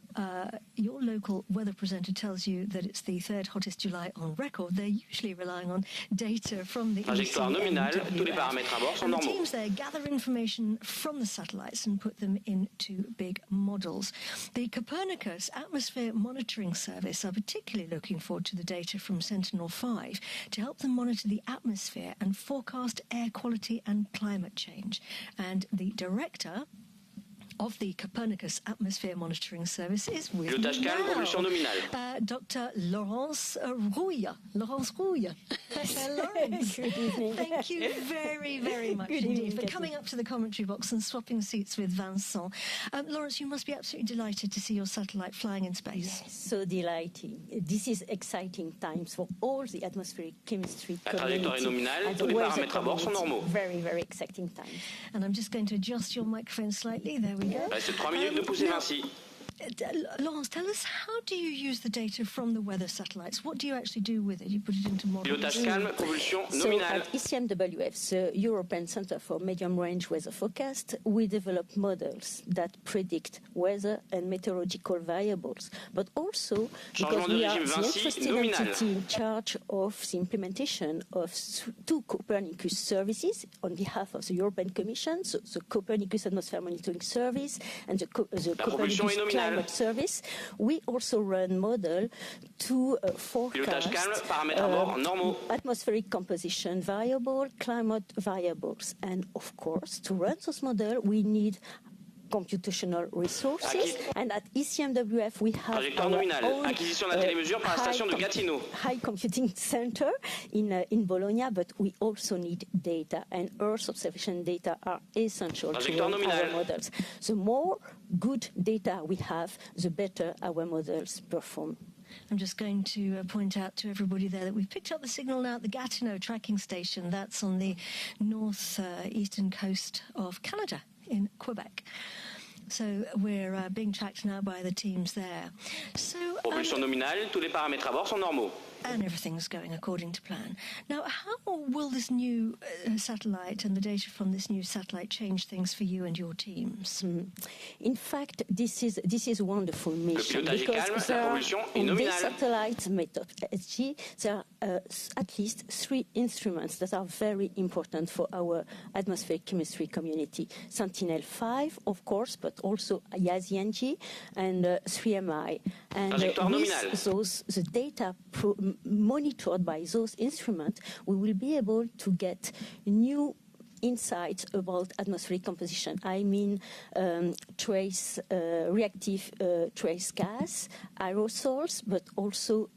local weather presenter tells you that it's the third hottest July on record, they're usually relying on data from the ECMWF. And the teams there gather information from the satellites and put them into big models. The Copernicus Atmosphere Monitoring Service are particularly looking forward to the data from Sentinel-5 to help them monitor the atmosphere and forecast air quality and climate change. And the director of the Copernicus Atmosphere Monitoring Service is with me now. Dr. Laurence Rouil. Laurence Rouil. Laurence. Good evening. Thank you very, very much indeed for coming up to the commentary box and swapping seats with Vincent. Laurence, you must be absolutely delighted to see your satellite flying in space. Yes, so delighted. This is exciting times for all the atmospheric chemistry community and the weather community. Very, very exciting times. And I'm just going to adjust your microphone slightly. There we go. Reste 3 minutes de pousser Vinci. Laurence, tell us, how do you use the data from the weather satellites? What do you actually do with it? You put it into models? Pilotage calme, propulsion So nominale. at ECMWF, the European Centre for Medium-Range Weather Forecast, we develop models that predict weather and meteorological variables, but also because we are the interested entity in charge of the implementation of 2 Copernicus services on behalf of the European Commission, so the Copernicus Atmosphere Monitoring Service and the Copernicus Climate Service. We also run model to forecast atmospheric composition variable, climate variables. And of course, to run those models, we need computational resources, and at ECMWF we have our own high computing center in Bologna, but we also need data, and Earth observation data are essential to run our models. The more good data we have, the better our models perform. I'm just going to point out to everybody there that we've picked up the signal now at the Gatineau tracking station. That's on the north-eastern coast of Canada in Quebec. So we're being tracked now by the teams there. So, Propulsion nominale, tous les paramètres à bord sont normaux. And everything's going according to plan. Now, how will this new satellite and the data from this new satellite change things for you and your teams? In fact, this is a wonderful mission because there are, on this satellite METOP-SGA, there are at least 3 instruments that are very important for our atmospheric chemistry community. Sentinel 5, of course, but also IASING and 3MI. And with those, the data monitored by those instruments, we will be able to get new insights about atmospheric composition. I mean reactive trace gas, aerosols, but also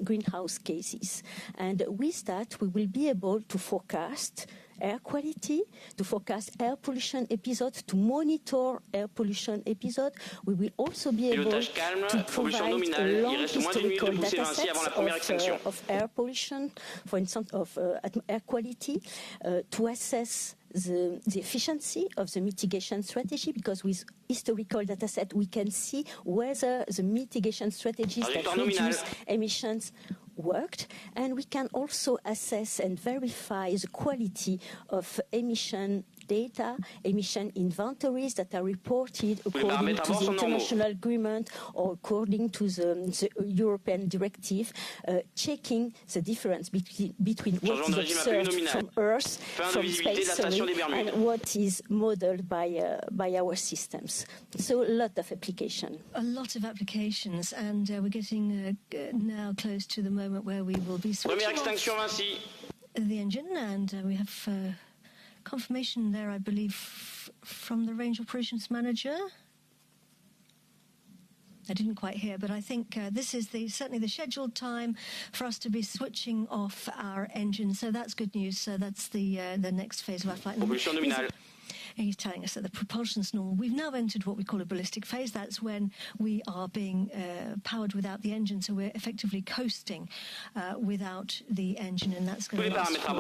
greenhouse gases. And with that, we will be able to forecast air quality, to forecast air pollution episodes, to monitor air pollution episodes. We will also be able to provide a long historical data set of air pollution, for instance, of air quality, to assess the efficiency of the mitigation strategy, because with historical data set we can see whether the mitigation strategies that reduce emissions worked, and we can also assess and verify the quality of emission data, emission inventories that are reported according to the international agreement or according to the European directive, checking the difference between what is observed from Earth, from space, and what is modeled by our systems. So a lot of application. A lot of applications, and we're getting now close to the moment where we will be switching off the engine, and we have confirmation there, I believe, from the Range Operations Manager. I didn't quite hear, but I think this is certainly the scheduled time for us to be switching off our engine. So that's good news. So that's the next phase of our flight. He's telling us that the propulsion's normal. We've now entered what we call a ballistic phase. That's when we are being powered without the engine, so we're effectively coasting without the engine, and that's going to last for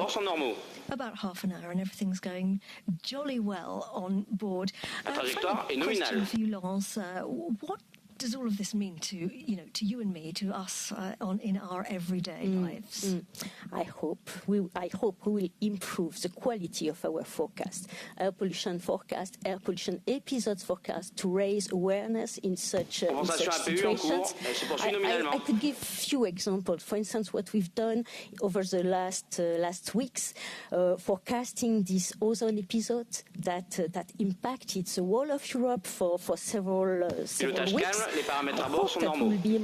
about half an hour, and everything's going jolly well on board. Question for you, Laurence. What does all of this mean to you and me, to us in our everyday lives? I hope we will improve the quality of our forecast, air pollution forecast, air pollution episodes forecast, to raise awareness in such situations. I could give few examples. For instance, what we've done over the last weeks, forecasting this ozone episode that impacted the whole of Europe for several weeks. I hope that we will be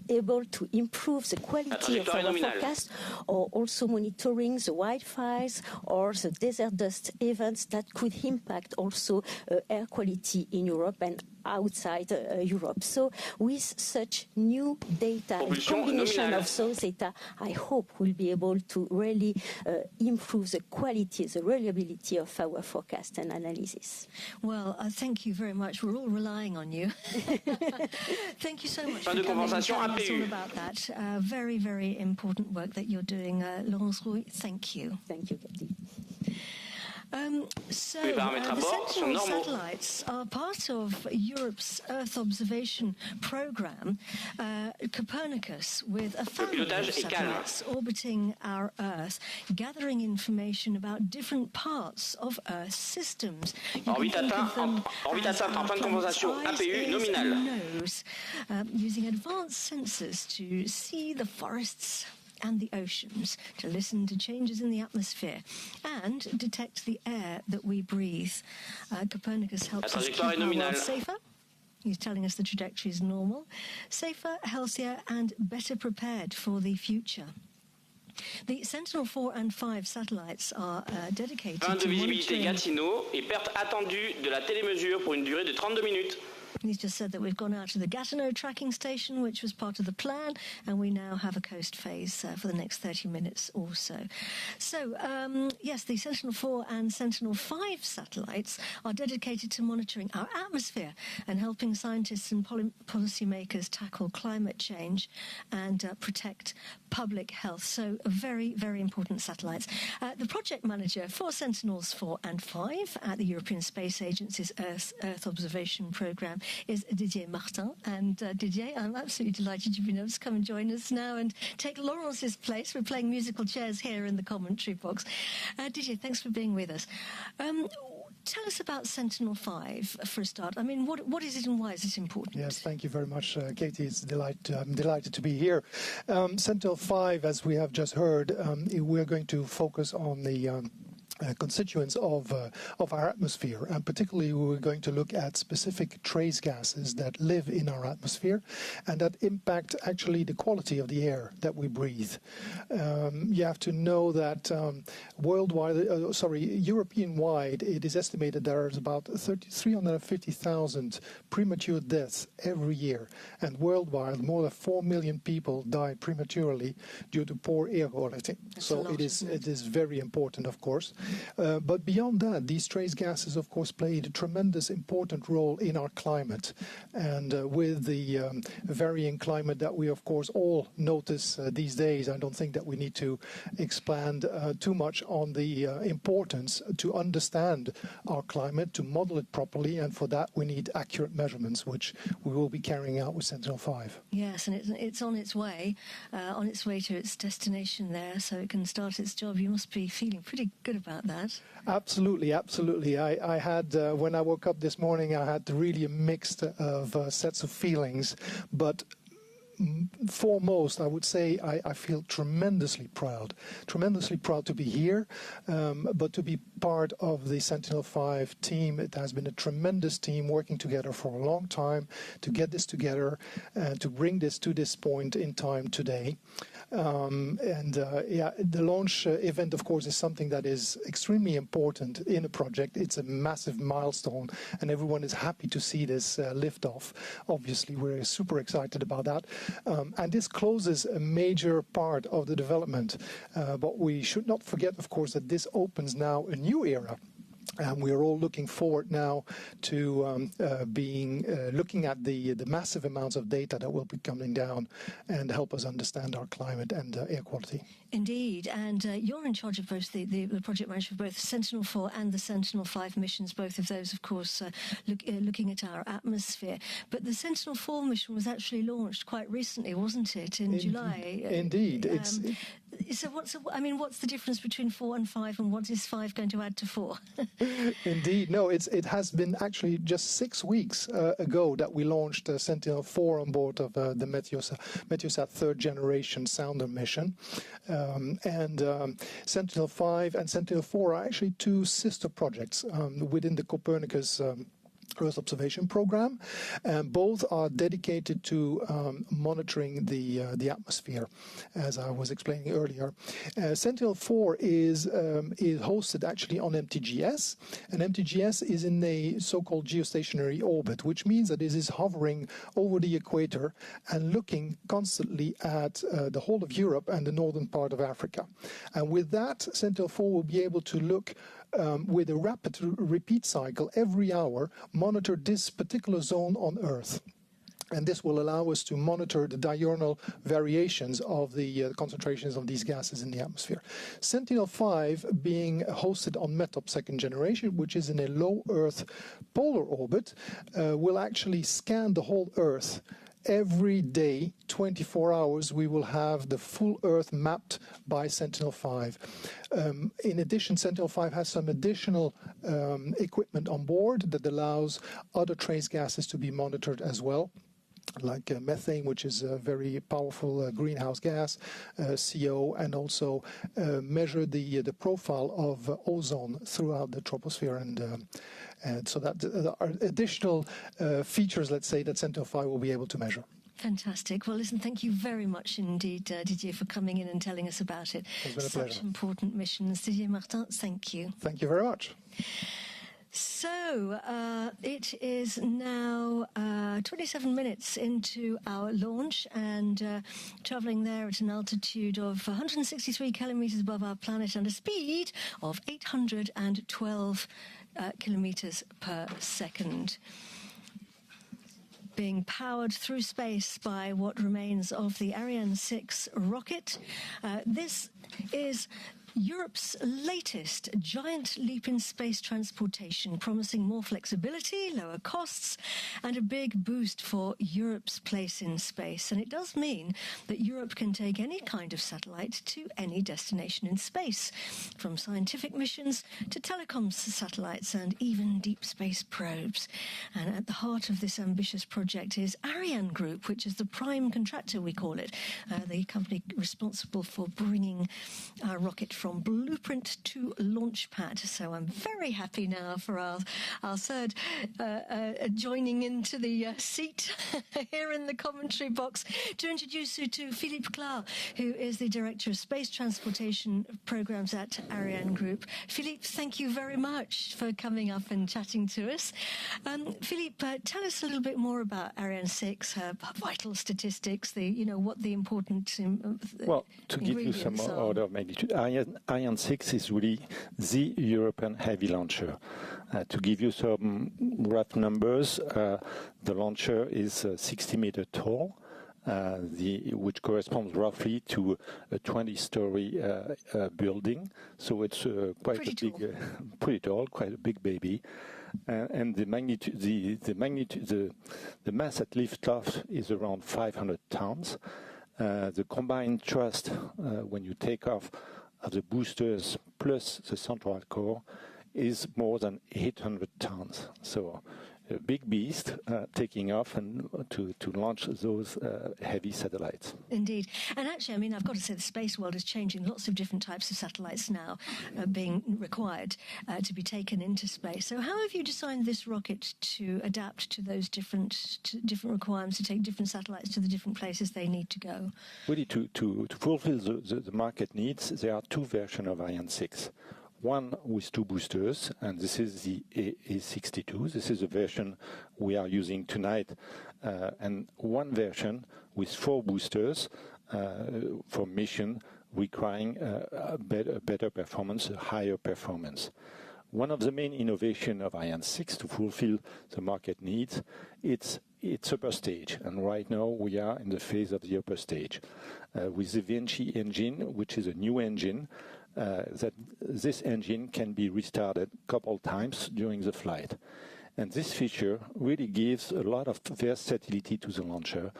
able to improve the quality of our forecast, or also monitoring the wildfires or the desert dust events that could impact also air quality in Europe and outside Europe. So with such new data and combination of those data, I hope we'll be able to really improve the quality, the reliability of our forecast and analysis. Well, thank you very much. We're all relying on you. Thank you so much for coming and telling us all about that. Very, very important work that you're doing, Laurence Rouil. Thank you. Thank you, Katie. The Sentinel satellites are part of Europe's Earth observation program, Copernicus, with a family of satellites orbiting our Earth, gathering information about different parts of Earth's systems. Using advanced sensors to see the forests and the oceans, to listen to changes in the atmosphere and detect the air that we breathe. Copernicus helps us keep our world safer. He's telling us the trajectory is normal, safer, healthier, and better prepared for the future. The Sentinel 4 and 5 satellites are dedicated to monitoring. Gatineau et perte attendue de la télémesure pour une durée de 32 minutes. He's just said that we've gone out to the Gatineau tracking station, which was part of the plan, and we now have a coast phase for the next 30 minutes or so. So, yes, the Sentinel 4 and Sentinel 5 satellites are dedicated to monitoring our atmosphere and helping scientists and policymakers tackle climate change and protect public health. So, very, very important satellites. The project manager for Sentinels 4 and 5 at the European Space Agency's Earth Observation Programme programme is Didier Martin. And Didier, I'm absolutely delighted you've been able to come and join us now and take Laurence's place. We're playing musical chairs here in the commentary box. Didier, thanks for being with us. Tell us about Sentinel-5 for a start. I mean, what is it and why is it important? Yes, thank you very much, Katie. I'm delighted to be here. Sentinel-5, as we have just heard, we're going to focus on the constituents of our atmosphere, and particularly we're going to look at specific trace gases that live in our atmosphere and that impact actually the quality of the air that we breathe. You have to know that European-wide, it is estimated there's about 350,000 premature deaths every year, and worldwide more than 4 million people die prematurely due to poor air quality. So it is very important, of course. But beyond that, these trace gases, of course, play a tremendous important role in our climate. And with the varying climate that we, of course, all notice these days, I don't think that we need to expand too much on the importance to understand our climate, to model it properly. And for that, we need accurate measurements, which we will be carrying out with Sentinel-5. Yes, and it's on its way to its destination there, so it can start its job. You must be feeling pretty good about that. Absolutely, absolutely. I had, when I woke up this morning, I had really a mixed of sets of feelings, but foremost, I would say I feel tremendously proud to be here, but to be part of the Sentinel-5 team. It has been a tremendous team working together for a long time to get this together and to bring this to this point in time today. The launch event, of course, is something that is extremely important in a project. It's a massive milestone, and everyone is happy to see this liftoff. Obviously, we're super excited about that. And this closes a major part of the development. But we should not forget, of course, that this opens now a new era. And we are all looking forward now to looking at the massive amounts of data that will be coming down and help us understand our climate and air quality. Indeed, and you're in charge of both the project manager for both Sentinel-4 and the Sentinel-5 missions, both of those, of course, looking at our atmosphere. But the Sentinel-4 mission was actually launched quite recently, wasn't it, in July? Indeed. So what's the difference between 4 and 5, and what is 5 going to add to 4? Indeed. No, it has been actually just 6 weeks ago that we launched Sentinel-4 on board of the METOP-SGA1 third generation sounder mission. Sentinel-5 and Sentinel-4 are actually two sister projects within the Copernicus Earth observation program, and both are dedicated to monitoring the atmosphere, as I was explaining earlier. Sentinel-4 is hosted actually on MTGS, and MTGS is in a so-called geostationary orbit, which means that it is hovering over the equator and looking constantly at the whole of Europe and the northern part of Africa. And with that, Sentinel-4 will be able to look with a rapid repeat cycle every hour, monitor this particular zone on Earth. And this will allow us to monitor the diurnal variations of the concentrations of these gases in the atmosphere. Sentinel-5 being hosted on METOP second generation, which is in a low Earth polar orbit, will actually scan the whole Earth. Every day, 24 hours, we will have the full Earth mapped by Sentinel-5. In addition, Sentinel-5 has some additional equipment on board that allows other trace gases to be monitored as well, like methane, which is a very powerful greenhouse gas, CO, and also measure the profile of ozone throughout the troposphere. And so that there are additional features, let's say, that Sentinel-5 will be able to measure. Fantastic. Well, listen, thank you very much indeed, Didier, for coming in and telling us about it. It's been a pleasure. Such important missions. Didier Martin, thank you. Thank you very much. So it is now 27 minutes into our launch, and travelling there at an altitude of 163 kilometres above our planet and a speed of 812 kilometres per second. Being powered through space by what remains of the Ariane 6 rocket. This is Europe's latest giant leap in space transportation, promising more flexibility, lower costs, and a big boost for Europe's place in space. And it does mean that Europe can take any kind of satellite to any destination in space, from scientific missions to telecoms satellites and even deep space probes. And at the heart of this ambitious project is ArianeGroup, which is the prime contractor, we call it, the company responsible for bringing our rocket from blueprint to launch pad. So I'm very happy now for our third joining into the seat here in the commentary box to introduce you to Philippe Clar, who is the Director of Space Transportation Programs at ArianeGroup. Philippe, thank you very much for coming up and chatting to us. Philippe, tell us a little bit more about Ariane 6, her vital statistics, what the important well, to give you some order of magnitude, Ariane 6 is really the European heavy launcher. To give you some rough numbers, the launcher is 60 meters tall, which corresponds roughly to a 20-story building. So it's quite pretty tall, quite a big baby. And the magnitude, the mass at liftoff is around 500 tons. The combined thrust when you take off of the boosters plus the central core is more than 800 tons. So a big beast taking off and to launch those heavy satellites. Indeed. And actually, I've got to say the space world is changing. Lots of different types of satellites now being required to be taken into space. So how have you designed this rocket to adapt to those different requirements, to take different satellites to the different places they need to go? Really, to fulfill the market needs, there are two versions of Ariane 6. One with two boosters, and this is the A62. This is the version we are using tonight, and one version with four boosters for mission requiring a better performance, a higher performance. One of the main innovations of Ariane 6 to fulfill the market needs, it's upper stage, and right now we are in the phase of the upper stage with the VNC engine, which is a new engine. That this engine can be restarted a couple times during the flight. And this feature really gives a lot of versatility to the launcher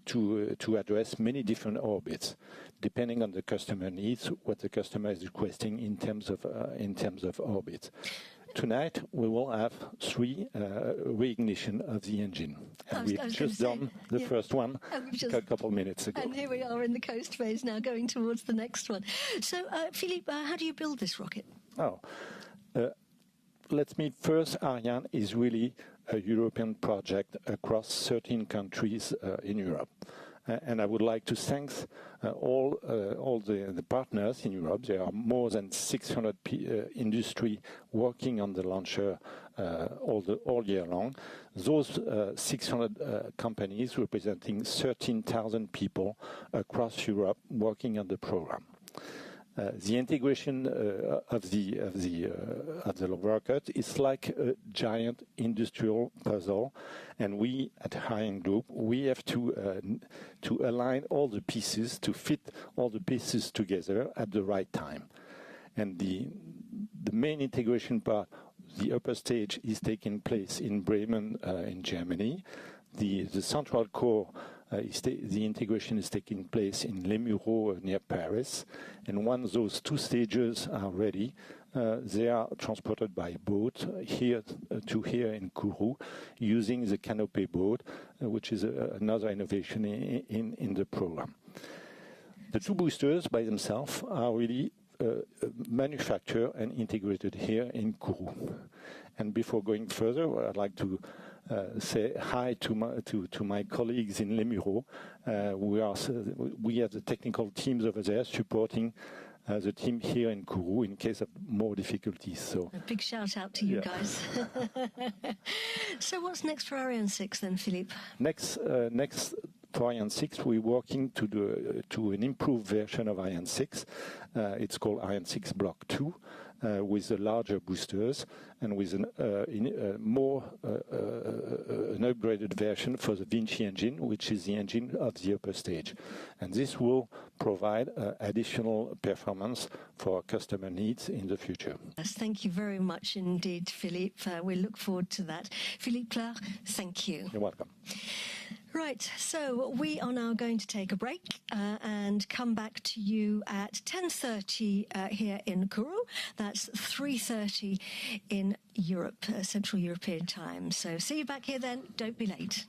to address many different orbits, depending on the customer needs, what the customer is requesting in terms of orbits. Tonight, we will have three reignition of the engine. And we've just done the first one a couple of minutes ago. And here we are in the coast phase now, going towards the next one. So, Philippe, how do you build this rocket? Let me first, Ariane is really a European project across 13 countries in Europe. And I would like to thank all the partners in Europe. There are more than 600 industry working on the launcher all year long. Those 600 companies representing 13,000 people across Europe working on the program. The integration of the rocket is like a giant industrial puzzle, and we at ArianeGroup we have to align all the pieces to fit all the pieces together at the right time. And the main integration part, the upper stage, is taking place in Bremen in Germany. The central core. The integration is taking place in Les Mureaux near Paris, and once those two stages are ready, they are transported by boat here in Kourou using the canopy boat, which is another innovation in the program. The two boosters by themselves are really manufactured and integrated here in Kourou. And before going further, I'd like to say hi to my colleagues in Les Mureaux. We have the technical teams over there supporting the team here in Kourou in case of more difficulties. So a big shout out to you guys. So what's next for Ariane 6 then, Philippe? Next, For Ariane 6, we're working to an improved version of Ariane 6. It's called Ariane 6 Block 2. With the larger boosters and with an upgraded version for the Vinci engine, which is the engine of the upper stage. And this will provide additional performance for our customer needs in the future. Yes, thank you very much indeed, Philippe. We look forward to that. Philippe Clar, thank you. You're welcome. Right, so we are now going to take a break and come back to you at 10:30 here in Kourou. That's 3:30 in Europe, Central European time. So see you back here then. Don't be late.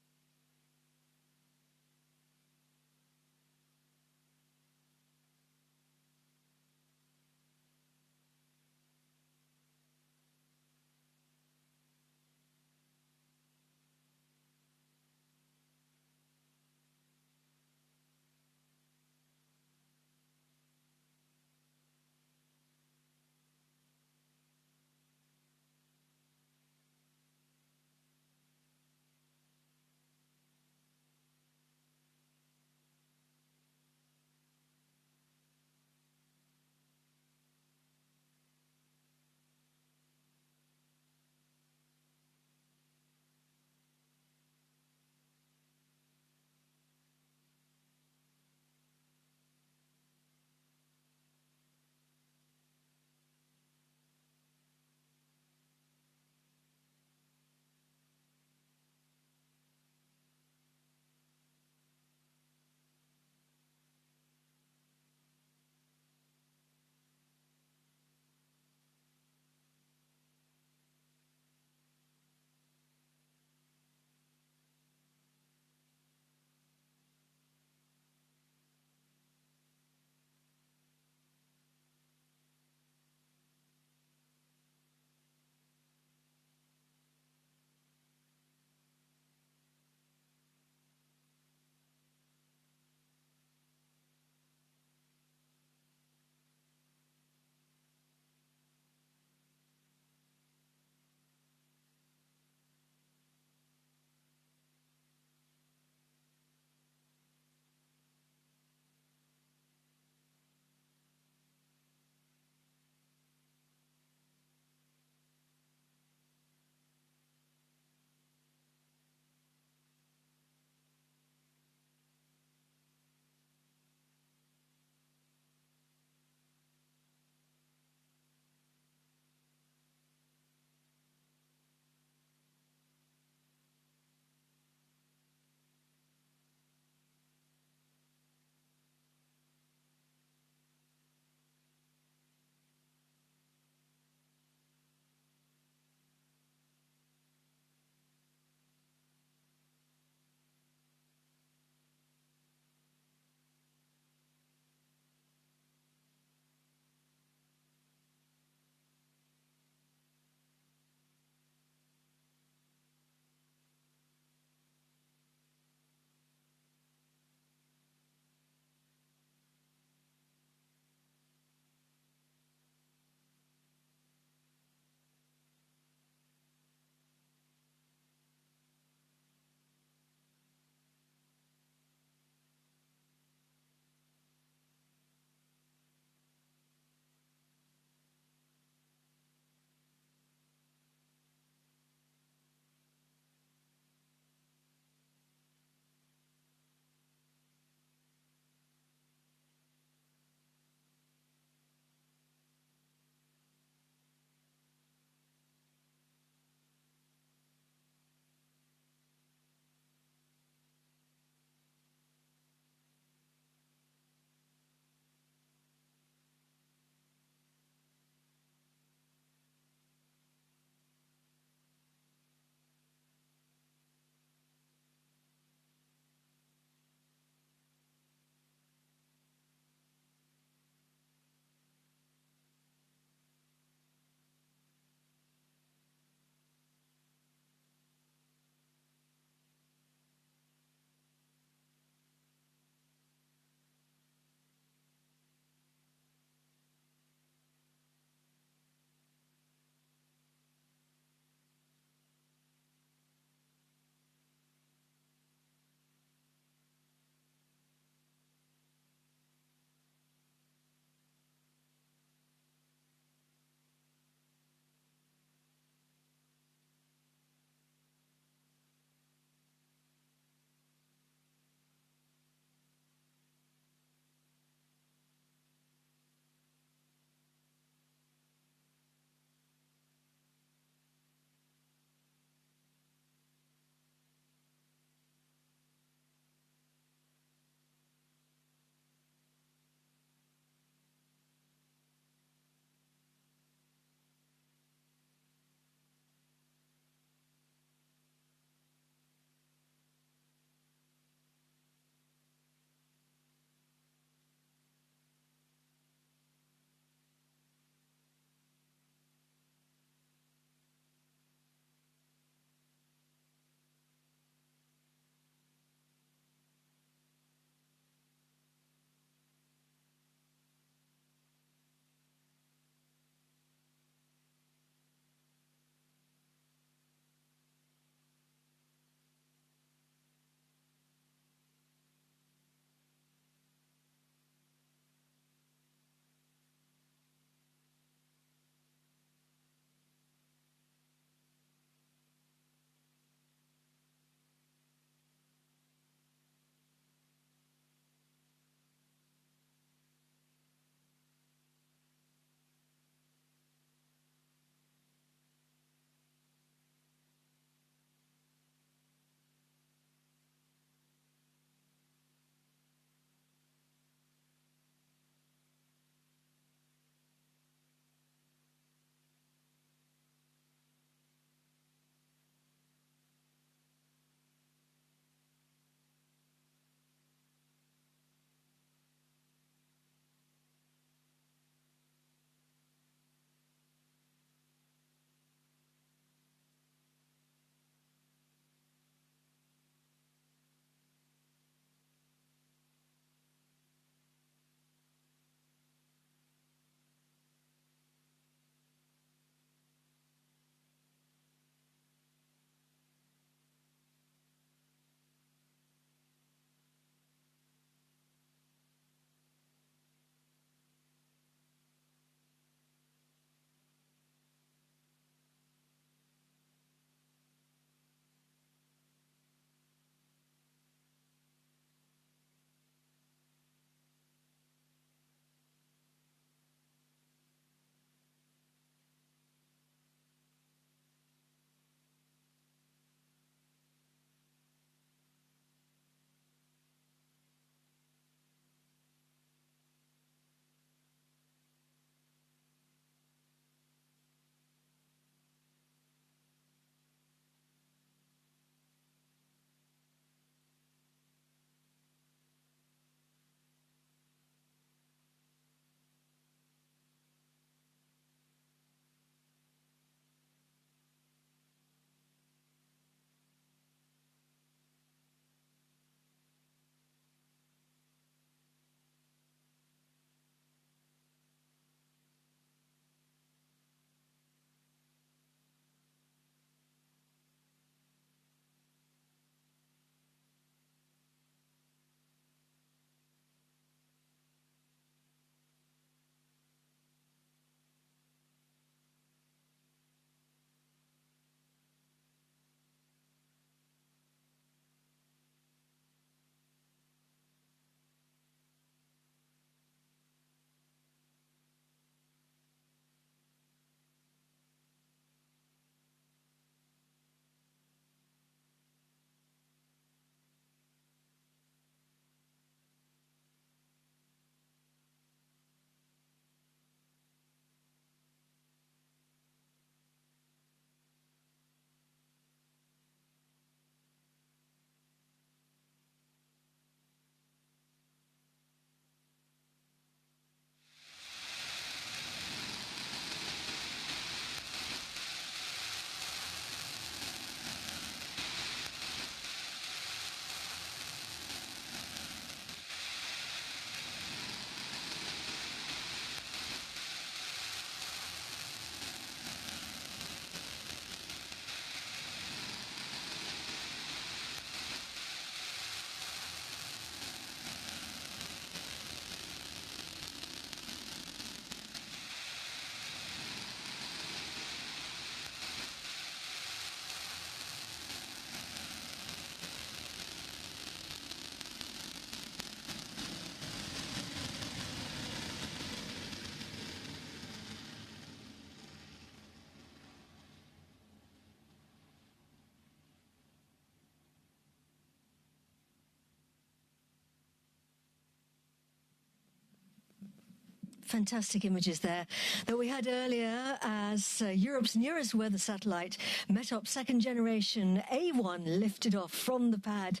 fantastic images there that we had earlier as Europe's nearest weather satellite, METOP second generation A1, lifted off from the pad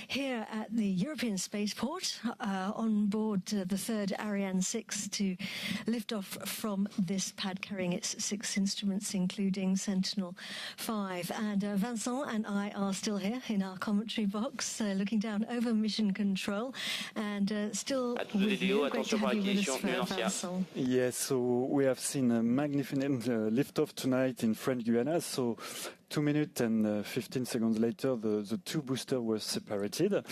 here at the European Spaceport on board the third Ariane 6 to lift off from this pad carrying its 6 instruments, including Sentinel 5. And Vincent and I are still here in our commentary box, looking down over mission control, and still with you. Great to have you with us, Vincent. Yes, so we have seen a magnificent liftoff tonight in French Guiana. So 2 minutes and 15 seconds later, the two boosters were separated.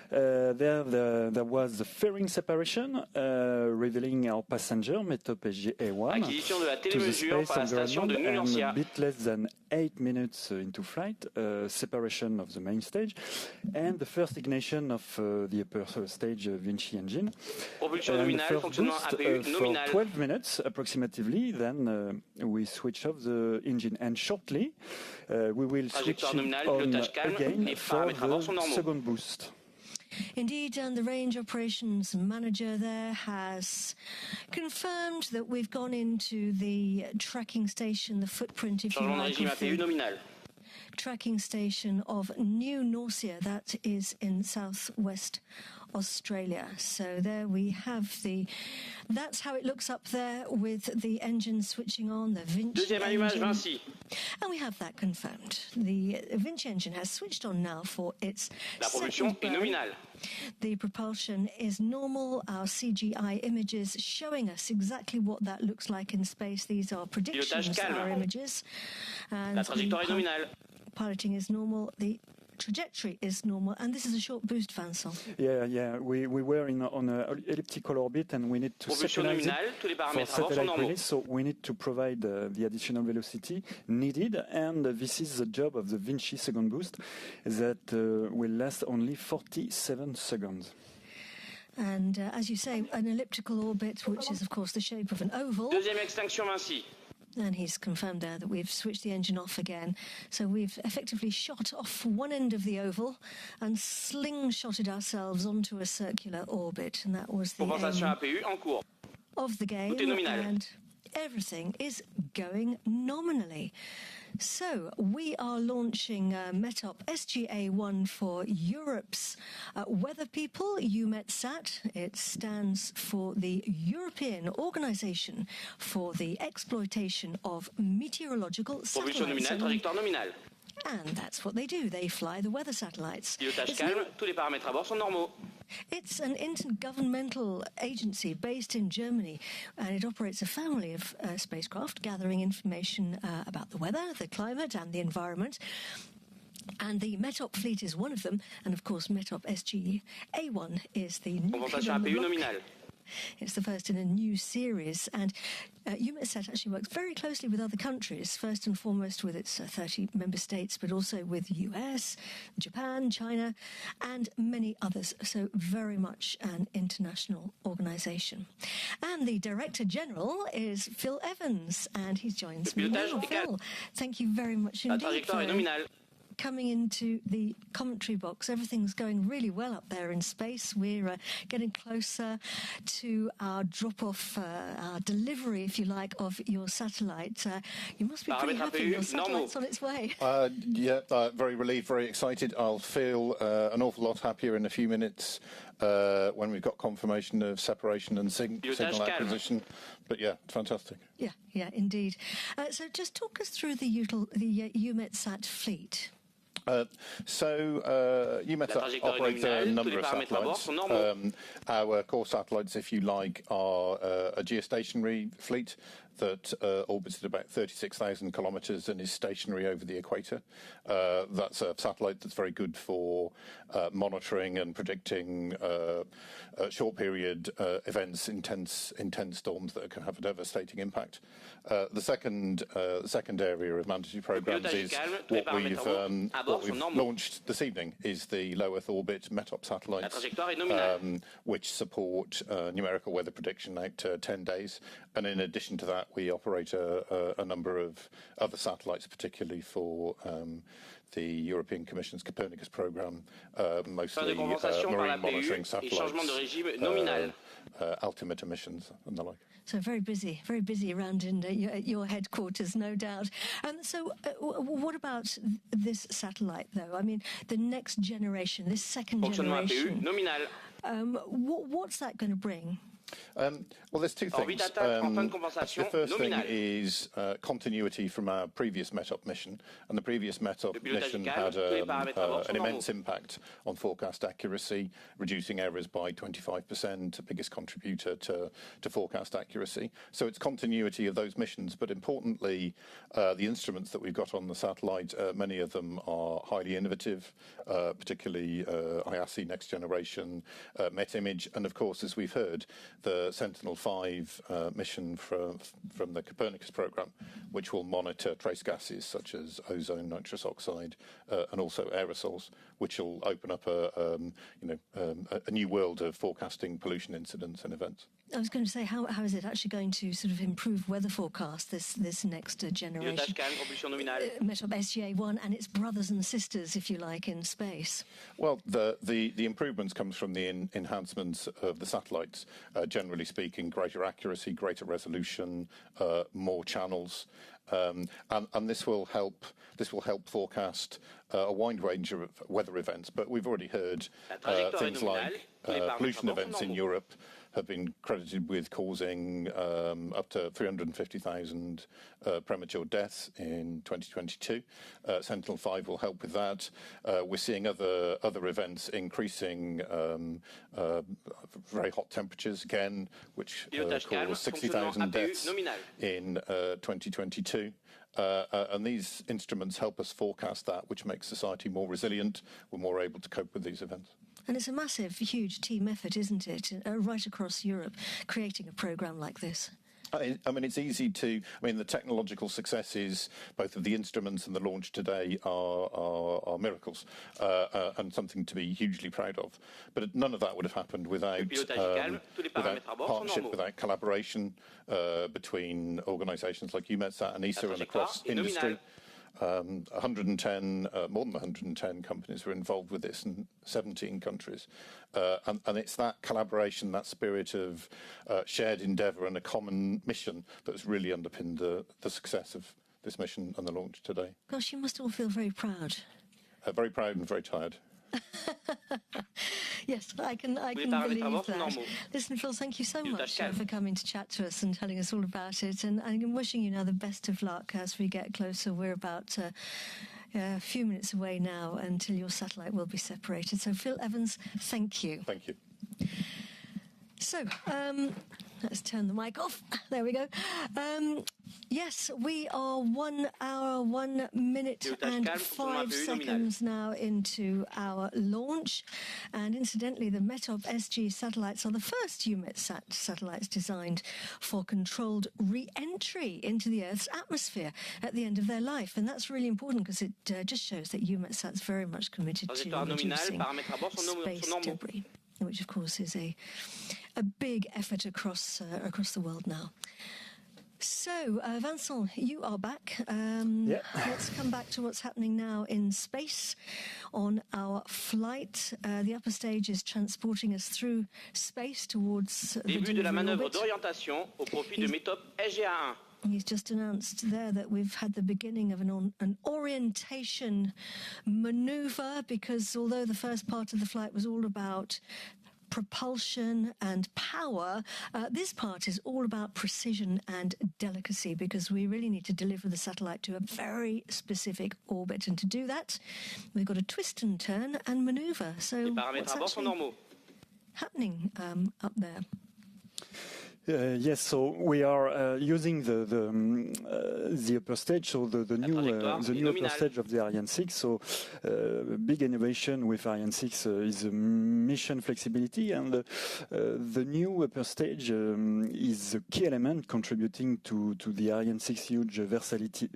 There was the fairing separation, revealing our passenger, METOP-SGA1, to the space environment, and a bit less than 8 minutes into flight, separation of the main stage, and the first ignition of the upper stage Vinci engine. And the first boost for 12 minutes approximately, then we switch off the engine, and shortly we will switch it on again for the second boost. Indeed, and the range operations manager there has confirmed that we've gone into the tracking station, the footprint, if you like, of the tracking station of New Norcia, that is in southwest Australia. So there we have that's how it looks up there with the engine switching on, the Vinci engine. And we have that confirmed. The Vinci engine has switched on now for its second burn. The propulsion is normal. Our CGI images showing us exactly what that looks like in space. These are predictions, our images. And piloting is normal. The trajectory is normal, and this is a short boost, Vincent. Yeah. We were on an elliptical orbit, and we need to synchronize it for satellite release, so we need to provide the additional velocity needed, and this is the job of the Vinci second boost that will last only 47 seconds. And as you say, an elliptical orbit, which is of course the shape of an oval. Deuxième extinction Vinci. And he's confirmed there that we've switched the engine off again. So we've effectively shot off one end of the oval and slingshotted ourselves onto a circular orbit. And that was the aim of the game. And everything is going nominally. So we are launching METOP-SGA1 for Europe's weather people, Eumetsat. It stands for the European Organization for the Exploitation of Meteorological Satellites. And that's what they do. They fly the weather satellites. It's an intergovernmental agency based in Germany, and it operates a family of spacecraft gathering information about the weather, the climate, and the environment. And the METOP fleet is one of them, and of course METOP-SGA1 is the new. It's the first in a new series, and Eumetsat actually works very closely with other countries, first and foremost with its 30 member states, but also with US, Japan, China, and many others. So very much an international organization. And the Director General is Phil Evans, and he joins me now. Phil, thank you very much indeed for coming into the commentary box. Everything's going really well up there in space. We're getting closer to our drop-off, our delivery, if you like, of your satellite. You must be pretty happy your satellite's on its way. Very relieved, very excited. I'll feel an awful lot happier in a few minutes when we've got confirmation of separation and signal acquisition. But yeah, fantastic. Yeah, indeed. So just talk us through the Eumetsat fleet. Eumetsat operates a number of satellites. Our core satellites, if you like, are a geostationary fleet that orbits at about 36,000 kilometres and is stationary over the equator. That's a satellite that's very good for monitoring and predicting short period events, intense storms that can have a devastating impact. The second area of mandatory programs is what we've launched this evening, is the low Earth orbit METOP satellites, which support numerical weather prediction out to 10 days. And in addition to that, that, we operate a number of other satellites, particularly for the European Commission's Copernicus program, mostly marine monitoring satellites, altimeter missions and the like. So very busy around in your headquarters, no doubt. So what about this satellite, though? I mean, the next generation, this second generation. What's that going to bring? Well, there's two things. The first thing is continuity from our previous METOP mission, and the previous METOP mission had an immense impact on forecast accuracy, reducing errors by 25%, the biggest contributor to forecast accuracy. So it's continuity of those missions, but importantly, the instruments that we've got on the satellite, many of them are highly innovative, particularly IASI Next Generation, METImage, and of course, as we've heard, the Sentinel-5 mission from the Copernicus program, which will monitor trace gases such as ozone, nitrous oxide, and also aerosols, which will open up a new world of forecasting pollution incidents and events. I was going to say, how is it actually going to sort of improve weather forecast, this next generation? METOP-SGA1 and its brothers and sisters, if you like, in space. Well, the improvements comes from the enhancements of the satellites. Generally speaking, greater accuracy, greater resolution, more channels, and this will help forecast a wide range of weather events. But we've already heard things like pollution events in Europe have been credited with causing up to 350,000 premature deaths in 2022. Sentinel-5 will help with that. We're seeing other events increasing very hot temperatures again, which caused 60,000 deaths in 2022. And these instruments help us forecast that, which makes society more resilient. We're more able to cope with these events. And it's a massive, huge team effort, isn't it, right across Europe, creating a programme like this? I mean, it's easy to. I mean, the technological successes, both of the instruments and the launch today, are miracles and something to be hugely proud of. But none of that would have happened without partnership, without collaboration between organisations like Eumetsat and ESA and across industry. 110, more than 110 companies were involved with this in 17 countries. And it's that collaboration, that spirit of shared endeavour and a common mission that has really underpinned the success of this mission and the launch today. Gosh, you must all feel very proud. Very proud and very tired. Yes, I can believe that. Listen, Phil, thank you so much for coming to chat to us and telling us all about it. And I'm wishing you now the best of luck as we get closer. We're about a few minutes away now until your satellite will be separated. So, Phil Evans, thank you. Thank you. So, let's turn the mic off. There we go. Yes, we are 1 hour, 1 minute and 5 seconds now into our launch. And incidentally, the METOP-SG satellites are the first Eumetsat satellites designed for controlled re-entry into the Earth's atmosphere at the end of their life. And that's really important because it just shows that Eumetsat's very much committed to reducing space debris, which of course is a big effort across the world now. So, Vincent, you are back. Let's come back to what's happening now in space on our flight. The upper stage is transporting us through space towards the delivery orbit. He's just announced there that we've had the beginning of an orientation maneuver, because although the first part of the flight was all about propulsion and power, this part is all about precision and delicacy, because we really need to deliver the satellite to a very specific orbit, and to do that we've got to twist and turn and maneuver. So what's actually happening up there? Yes, so we are using the upper stage, so the new upper stage of the Ariane 6. So big innovation with Ariane 6 is mission flexibility, and the new upper stage is a key element contributing to the Ariane 6 huge versatility,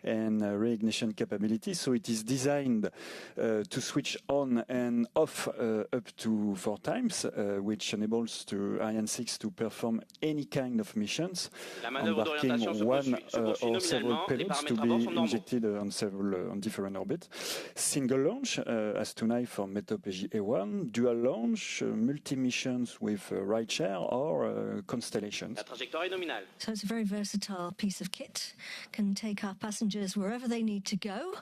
and reignition capability. So it is designed to switch on and off up to 4 times, which enables to Ariane 6 to perform any kind of missions, embarking one or several payloads to be injected on different orbits. Single launch, as tonight for METOP-SGA1, dual launch, multi-missions with rideshare or constellations. La trajectoire est nominale. So it's a very versatile piece of kit, can take our passengers wherever they need to go,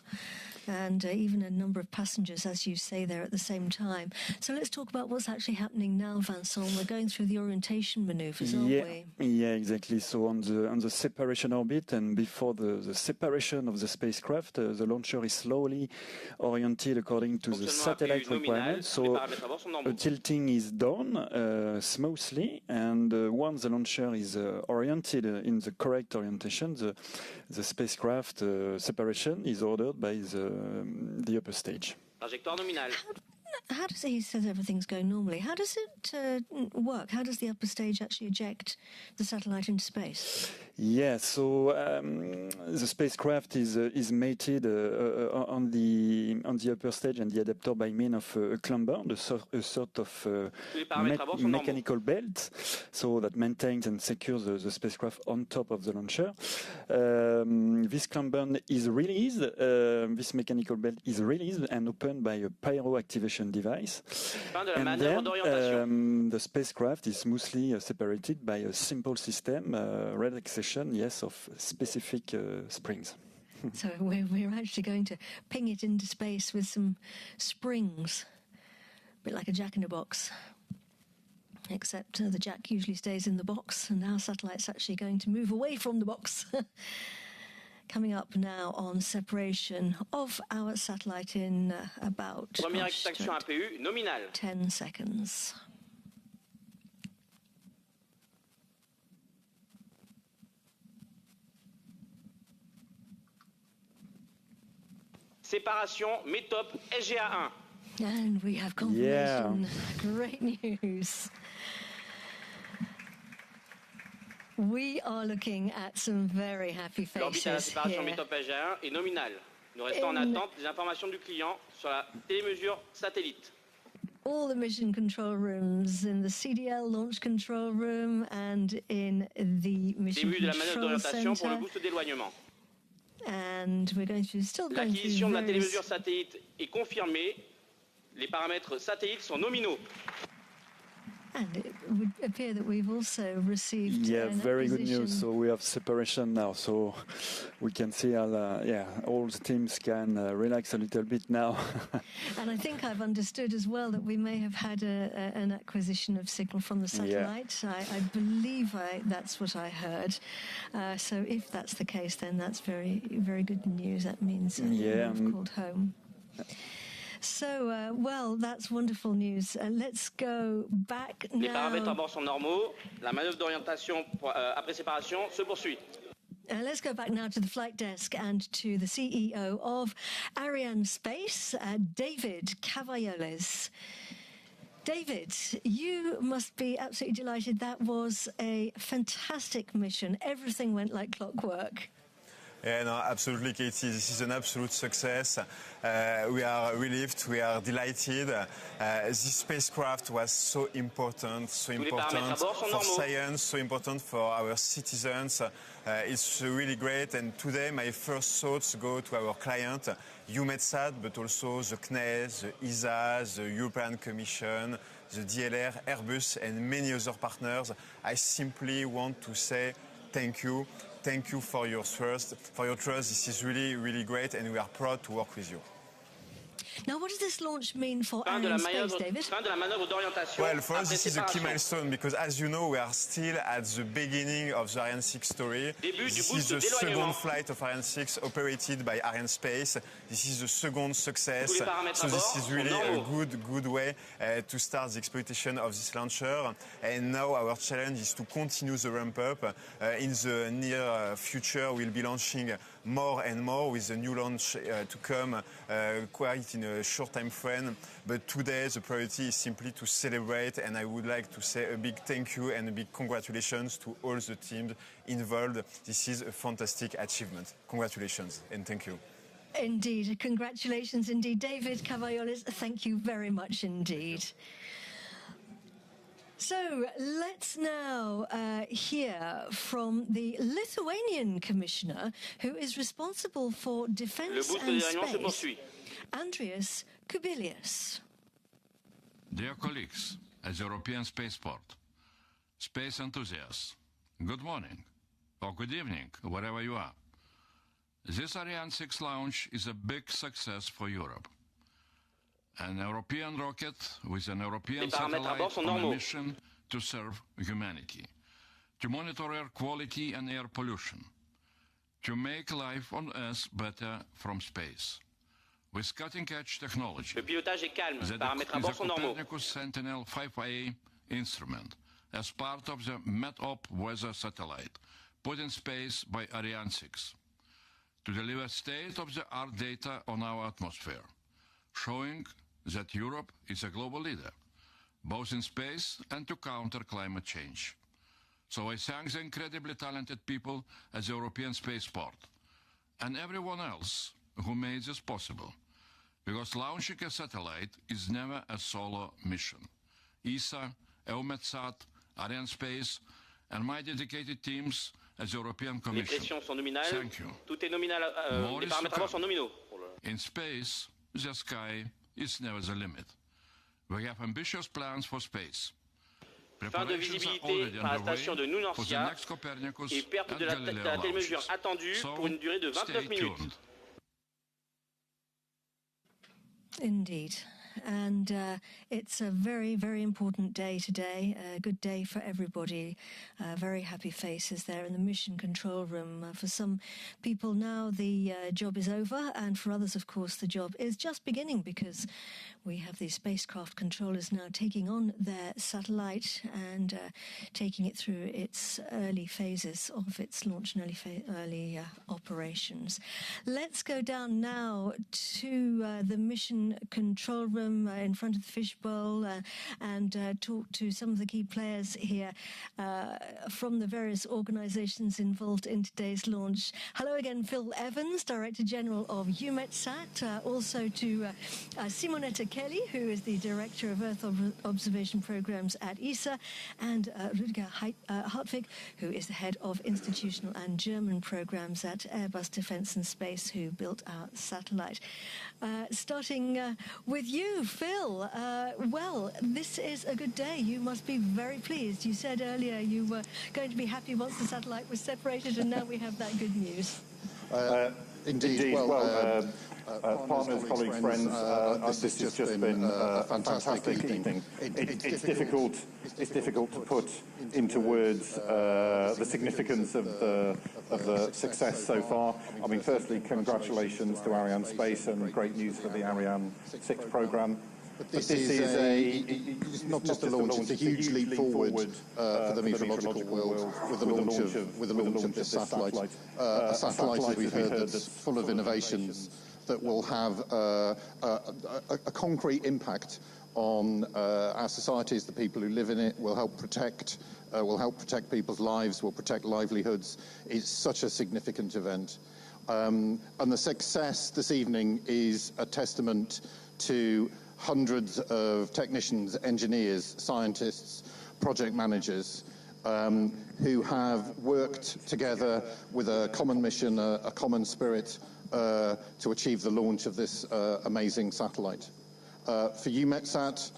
and even a number of passengers, as you say, there at the same time. So let's talk about what's actually happening now, Vincent. We're going through the orientation maneuvers, aren't we? Yeah, exactly. So on the separation orbit and before the separation of the spacecraft, the launcher is slowly oriented according to the satellite requirements. So tilting is done smoothly, and once the launcher is oriented in the correct orientation, the spacecraft separation is ordered by the upper stage. Trajectoire nominale. How does he says everything's going normally? How does it work? How does the upper stage actually eject the satellite into space? Yeah, so the spacecraft is mated on the upper stage and the adapter by means of a clamber, a sort of mechanical belt, so that maintains and secures the spacecraft on top of the launcher. This clamber is released. This mechanical belt is released and opened by a pyro activation device. And then the spacecraft is smoothly separated by a simple system, relaxation, of specific springs. So we're actually going to ping it into space with some springs, a bit like a jack-in-a-box. Except the jack usually stays in the box, and our satellite's actually going to move away from the box. Coming up now on separation of our satellite in about 10 seconds. Séparation METOP-SGA1. And we have confirmation. Yeah. Great news. We are looking at some very happy faces. L'orbite à la séparation METOP-SGA1 est nominale. Nous restons en attente des informations du client sur la télémesure satellite. All the mission control rooms, in the CDL launch control room and in the mission Début de la manœuvre d'orientation pour le center. boost d'éloignement. And we're going to still going L'acquisition de la various... télémesure satellite est confirmée. Les paramètres satellites sont nominaux. And it would appear that we've also received very good news. So we have separation now, so we can see all the teams can relax a little bit now. And I think I've understood as well that we may have had an acquisition of signal from the satellite. Yeah. I believe that's what I heard. So if that's the case, then that's very, very good news. That means we've called home. So, well, that's wonderful news. Let's go back now. Les paramètres à bord sont normaux. La manœuvre d'orientation après séparation se poursuit. Let's go back now to the flight desk and to the CEO of Arianespace, David Cavaillolès. David, you must be absolutely delighted. That was a fantastic mission. Everything went like clockwork. Yeah, no, absolutely, Katie. This is an absolute success. We are relieved. We are delighted. This spacecraft was so important for science, so important for our citizens. It's really great. And today, my first thoughts go to our client, Eumetsat, but also the CNES, the ESA, the European Commission, the DLR, Airbus, and many other partners. I simply want to say thank you. Thank you for your trust. This is really, really great, and we are proud to work with you. Now, what does this launch mean for Arianespace, David? Well, for us, this is a key milestone because, as you know, we are still at the beginning of the Ariane 6 story. This is the second flight of Ariane 6 operated by Arianespace. This is the second success. So this is really a good way to start the exploitation of this launcher. And now our challenge is to continue the ramp up. In the near future, we'll be launching more and more with a new launch to come quite in a short time frame. But today the priority is simply to celebrate, and I would like to say a big thank you and a big congratulations to all the teams involved. This is a fantastic achievement. Congratulations and thank you. Indeed, congratulations indeed. David Cavaillolès, thank you very much indeed. So let's now hear from the Lithuanian commissioner who is responsible for defense and space, Andrius Kubilius. Dear colleagues, as European spaceport, space enthusiasts, good morning or good evening, wherever you are. This Ariane 6 launch is a big success for Europe. An European rocket with an European satellite on a mission to serve humanity, to monitor air quality and air pollution, to make life on Earth better from space. With cutting-edge technology, the Copernicus Sentinel 5A instrument, as part of the METOP weather satellite, put in space by Ariane 6, to deliver state-of-the-art data on our atmosphere, showing that Europe is a global leader, both in space and to counter climate change. So I thank the incredibly talented people at the European Spaceport and everyone else who made this possible, because launching a satellite is never a solo mission. ESA, Eumetsat, Arianespace, and my dedicated teams as European Commission. Thank you. More is to come. In space, the sky is never the limit. We have ambitious plans for space. Fin de visibilité par la station de Nunancia et perte de la télémesure attendue pour une durée de 29 minutes. Indeed. And it's a very, very important day today, a good day for everybody. Very happy faces there in the mission control room. For some people now the job is over, and for others, of course, the job is just beginning, because we have the spacecraft controllers now taking on their satellite and taking it through its early phases of its launch and early operations. Let's go down now to the mission control room in front of the fishbowl and talk to some of the key players here from the various organizations involved in today's launch. Hello again, Phil Evans, Director General of Eumetsat, also to Simonetta Cheli, who is the Director of Earth Observation Programs at ESA, and Rüdiger Hartwich, who is the Head of Institutional and German Programs at Airbus Defence and Space, who built our satellite. Starting with you, Phil. Well, this is a good day. You must be very pleased. You said earlier you were going to be happy once the satellite was separated, and now we have that good news. Indeed. Well, partners, colleagues, friends, this has just been a fantastic evening. It's difficult to put into words the significance of the success so far. I mean, firstly, congratulations to Arianespace and great news for the Ariane 6 program. But this is not just a launch, it's a huge leap forward for the meteorological world with the launch of this satellite. A satellite, as we've heard, that's full of innovations that will have a concrete impact on our societies, the people who live in it, will help protect people's lives, will protect livelihoods. It's such a significant event. And the success this evening is a testament to hundreds of technicians, engineers, scientists, project managers who have worked together with a common mission, a common spirit to achieve the launch of this amazing satellite. For Eumetsat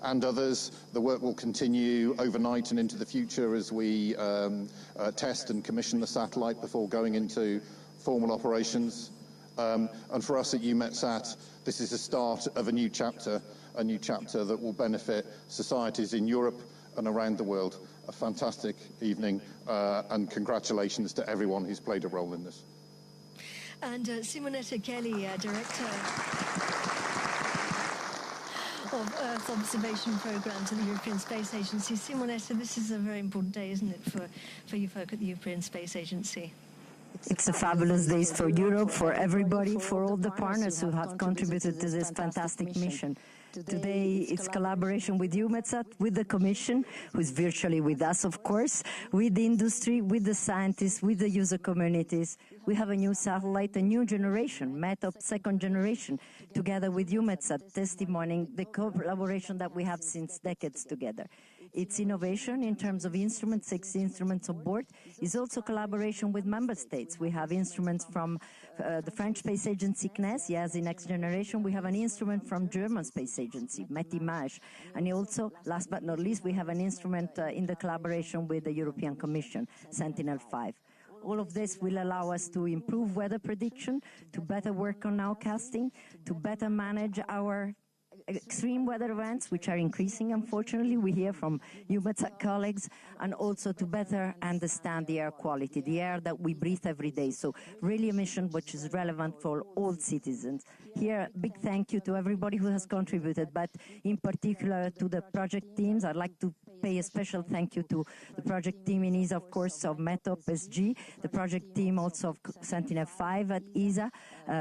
and others, the work will continue overnight and into the future as we test and commission the satellite before going into formal operations. And for us at Eumetsat, this is the start of a new chapter that will benefit societies in Europe and around the world. A fantastic evening, and congratulations to everyone who's played a role in this. And Simonetta Cheli, Director of Earth Observation Programs at the European Space Agency. Simonetta, this is a very important day, isn't it, for you folk at the European Space Agency? It's a fabulous day for Europe, for everybody, for all the partners who have contributed to this fantastic mission. Today, it's collaboration with Eumetsat, with the Commission, who's virtually with us, of course, with the industry, with the scientists, with the user communities. We have a new satellite, a new generation, METOP second generation, together with Eumetsat, testimonying the collaboration that we have since decades together. It's innovation in terms of instruments, 6 instruments on board. It's also collaboration with member states. We have instruments from the French Space Agency CNES, yes, in Next Generation. We have an instrument from German Space Agency, METOP-SGA1. And also, last but not least, we have an instrument in the collaboration with the European Commission, Sentinel 5. All of this will allow us to improve weather prediction, to better work on nowcasting, to better manage our extreme weather events, which are increasing, unfortunately, we hear from Eumetsat colleagues, and also to better understand the air quality, the air that we breathe every day. So really a mission which is relevant for all citizens. Here, big thank you to everybody who has contributed, but in particular to the project teams. I'd like to pay a special thank you to the project team in ESA, of course, of METOP-SGA1, the project team also of Sentinel 5 at ESA,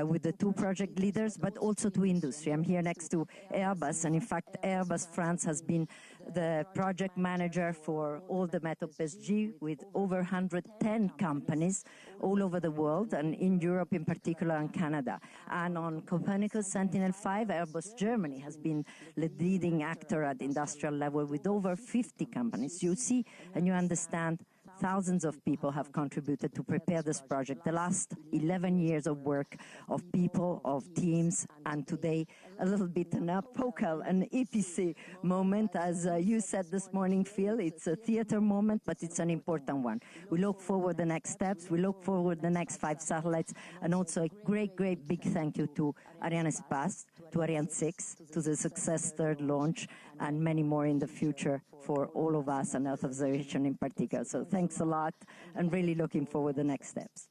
with the 2 project leaders, but also to industry. I'm here next to Airbus, and in fact, Airbus France has been the project manager for all the METOP-SGA1 with over 110 companies all over the world, and in Europe in particular and Canada. And on Copernicus Sentinel 5, Airbus Germany has been the leading actor at industrial level with over 50 companies. You see and you understand thousands of people have contributed to prepare this project. The last 11 years of work of people, of teams, and today a little bit an apocal, an EPC moment, as you said this morning, Phil. It's a theater moment, but it's an important one. We look forward the next steps. We look forward the next 5 satellites, and also a great, great big thank you to Arianespace, to Ariane 6, to the success 3rd launch, and many more in the future for all of us and Earth observation in particular. So thanks a lot, and really looking forward to the next steps.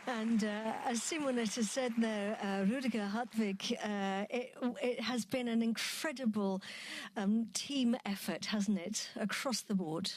And as Simonetta said there, Rüdiger, Hartwich, it has been an incredible team effort, hasn't it, across the board?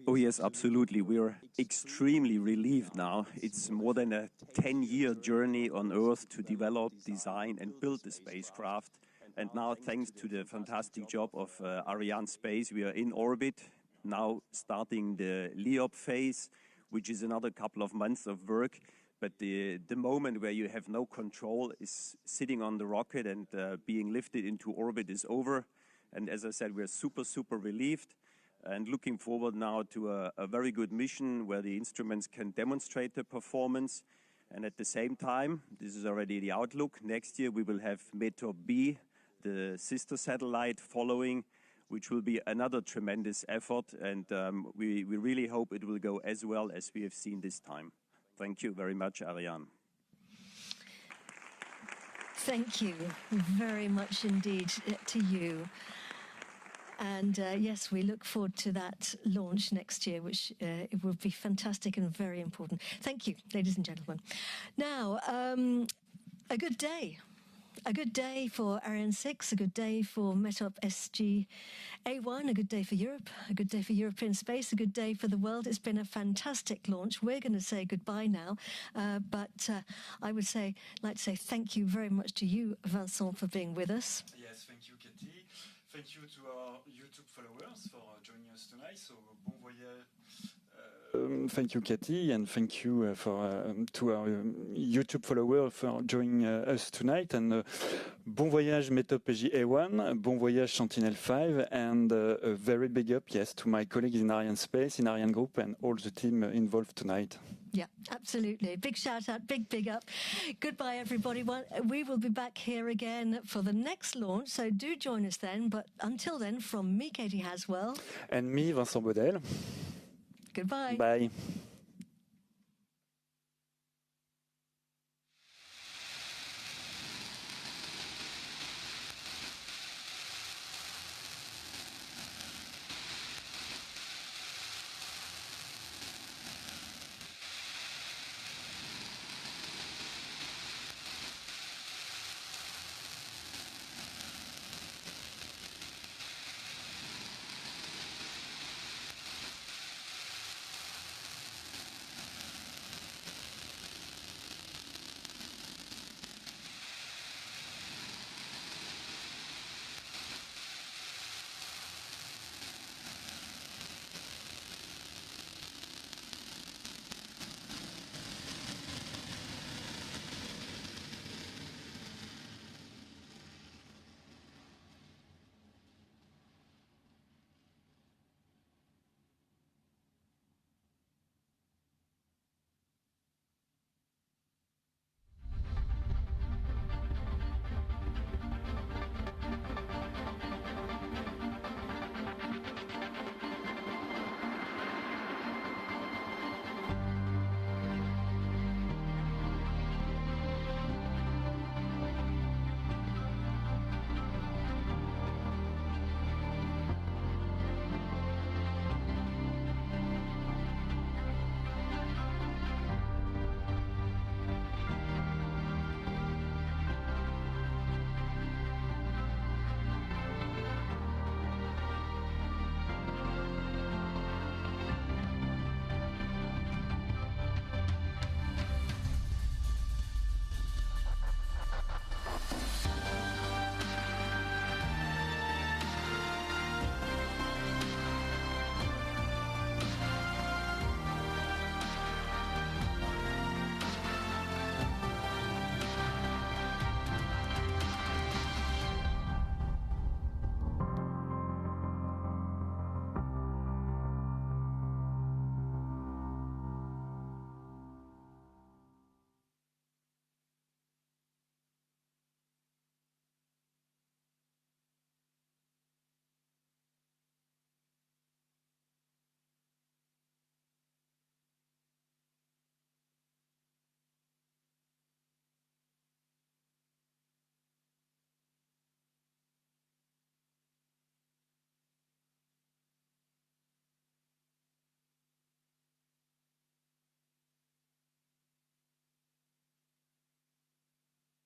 Oh yes, absolutely. We are extremely relieved now. It's more than a 10-year journey on Earth to develop, design and build the spacecraft. And now, thanks to the fantastic job of Arianespace, we are in orbit, now starting the LEOP phase, which is another couple of months of work. But the moment where you have no control is sitting on the rocket and being lifted into orbit is over. And as I said, we're super, super relieved and looking forward now to a very good mission where the instruments can demonstrate their performance. And at the same time, this is already the outlook, next year we will have METOP-B, the sister satellite following, which will be another tremendous effort, and we really hope it will go as well as we have seen this time. Thank you very much, Ariane. Thank you very much indeed to you. And yes, we look forward to that launch next year, which it will be fantastic and very important. Thank you, ladies and gentlemen. Now, a good day. A good day for Ariane 6, a good day for METOP-SGA1, a good day for Europe, a good day for European space, a good day for the world. It's been a fantastic launch. We're going to say goodbye now, but I would like to say thank you very much to you, Vincent, for being with us. Yes, thank you, Katie. Thank you to our YouTube followers for joining us tonight. So, bon voyage. Thank you, Katie, and thank you to our YouTube followers for joining us tonight. And bon voyage METOP-SGA1, bon voyage Sentinel 5, and a very big up, yes, to my colleagues in Arianespace, in ArianeGroup, and all the team involved tonight. Yeah, absolutely. Big shout out, big up. Goodbye, everybody. We will be back here again for the next launch, so do join us then. But until then, from me, Katie Haswell. And me, Vincent Baudel. Goodbye. Bye.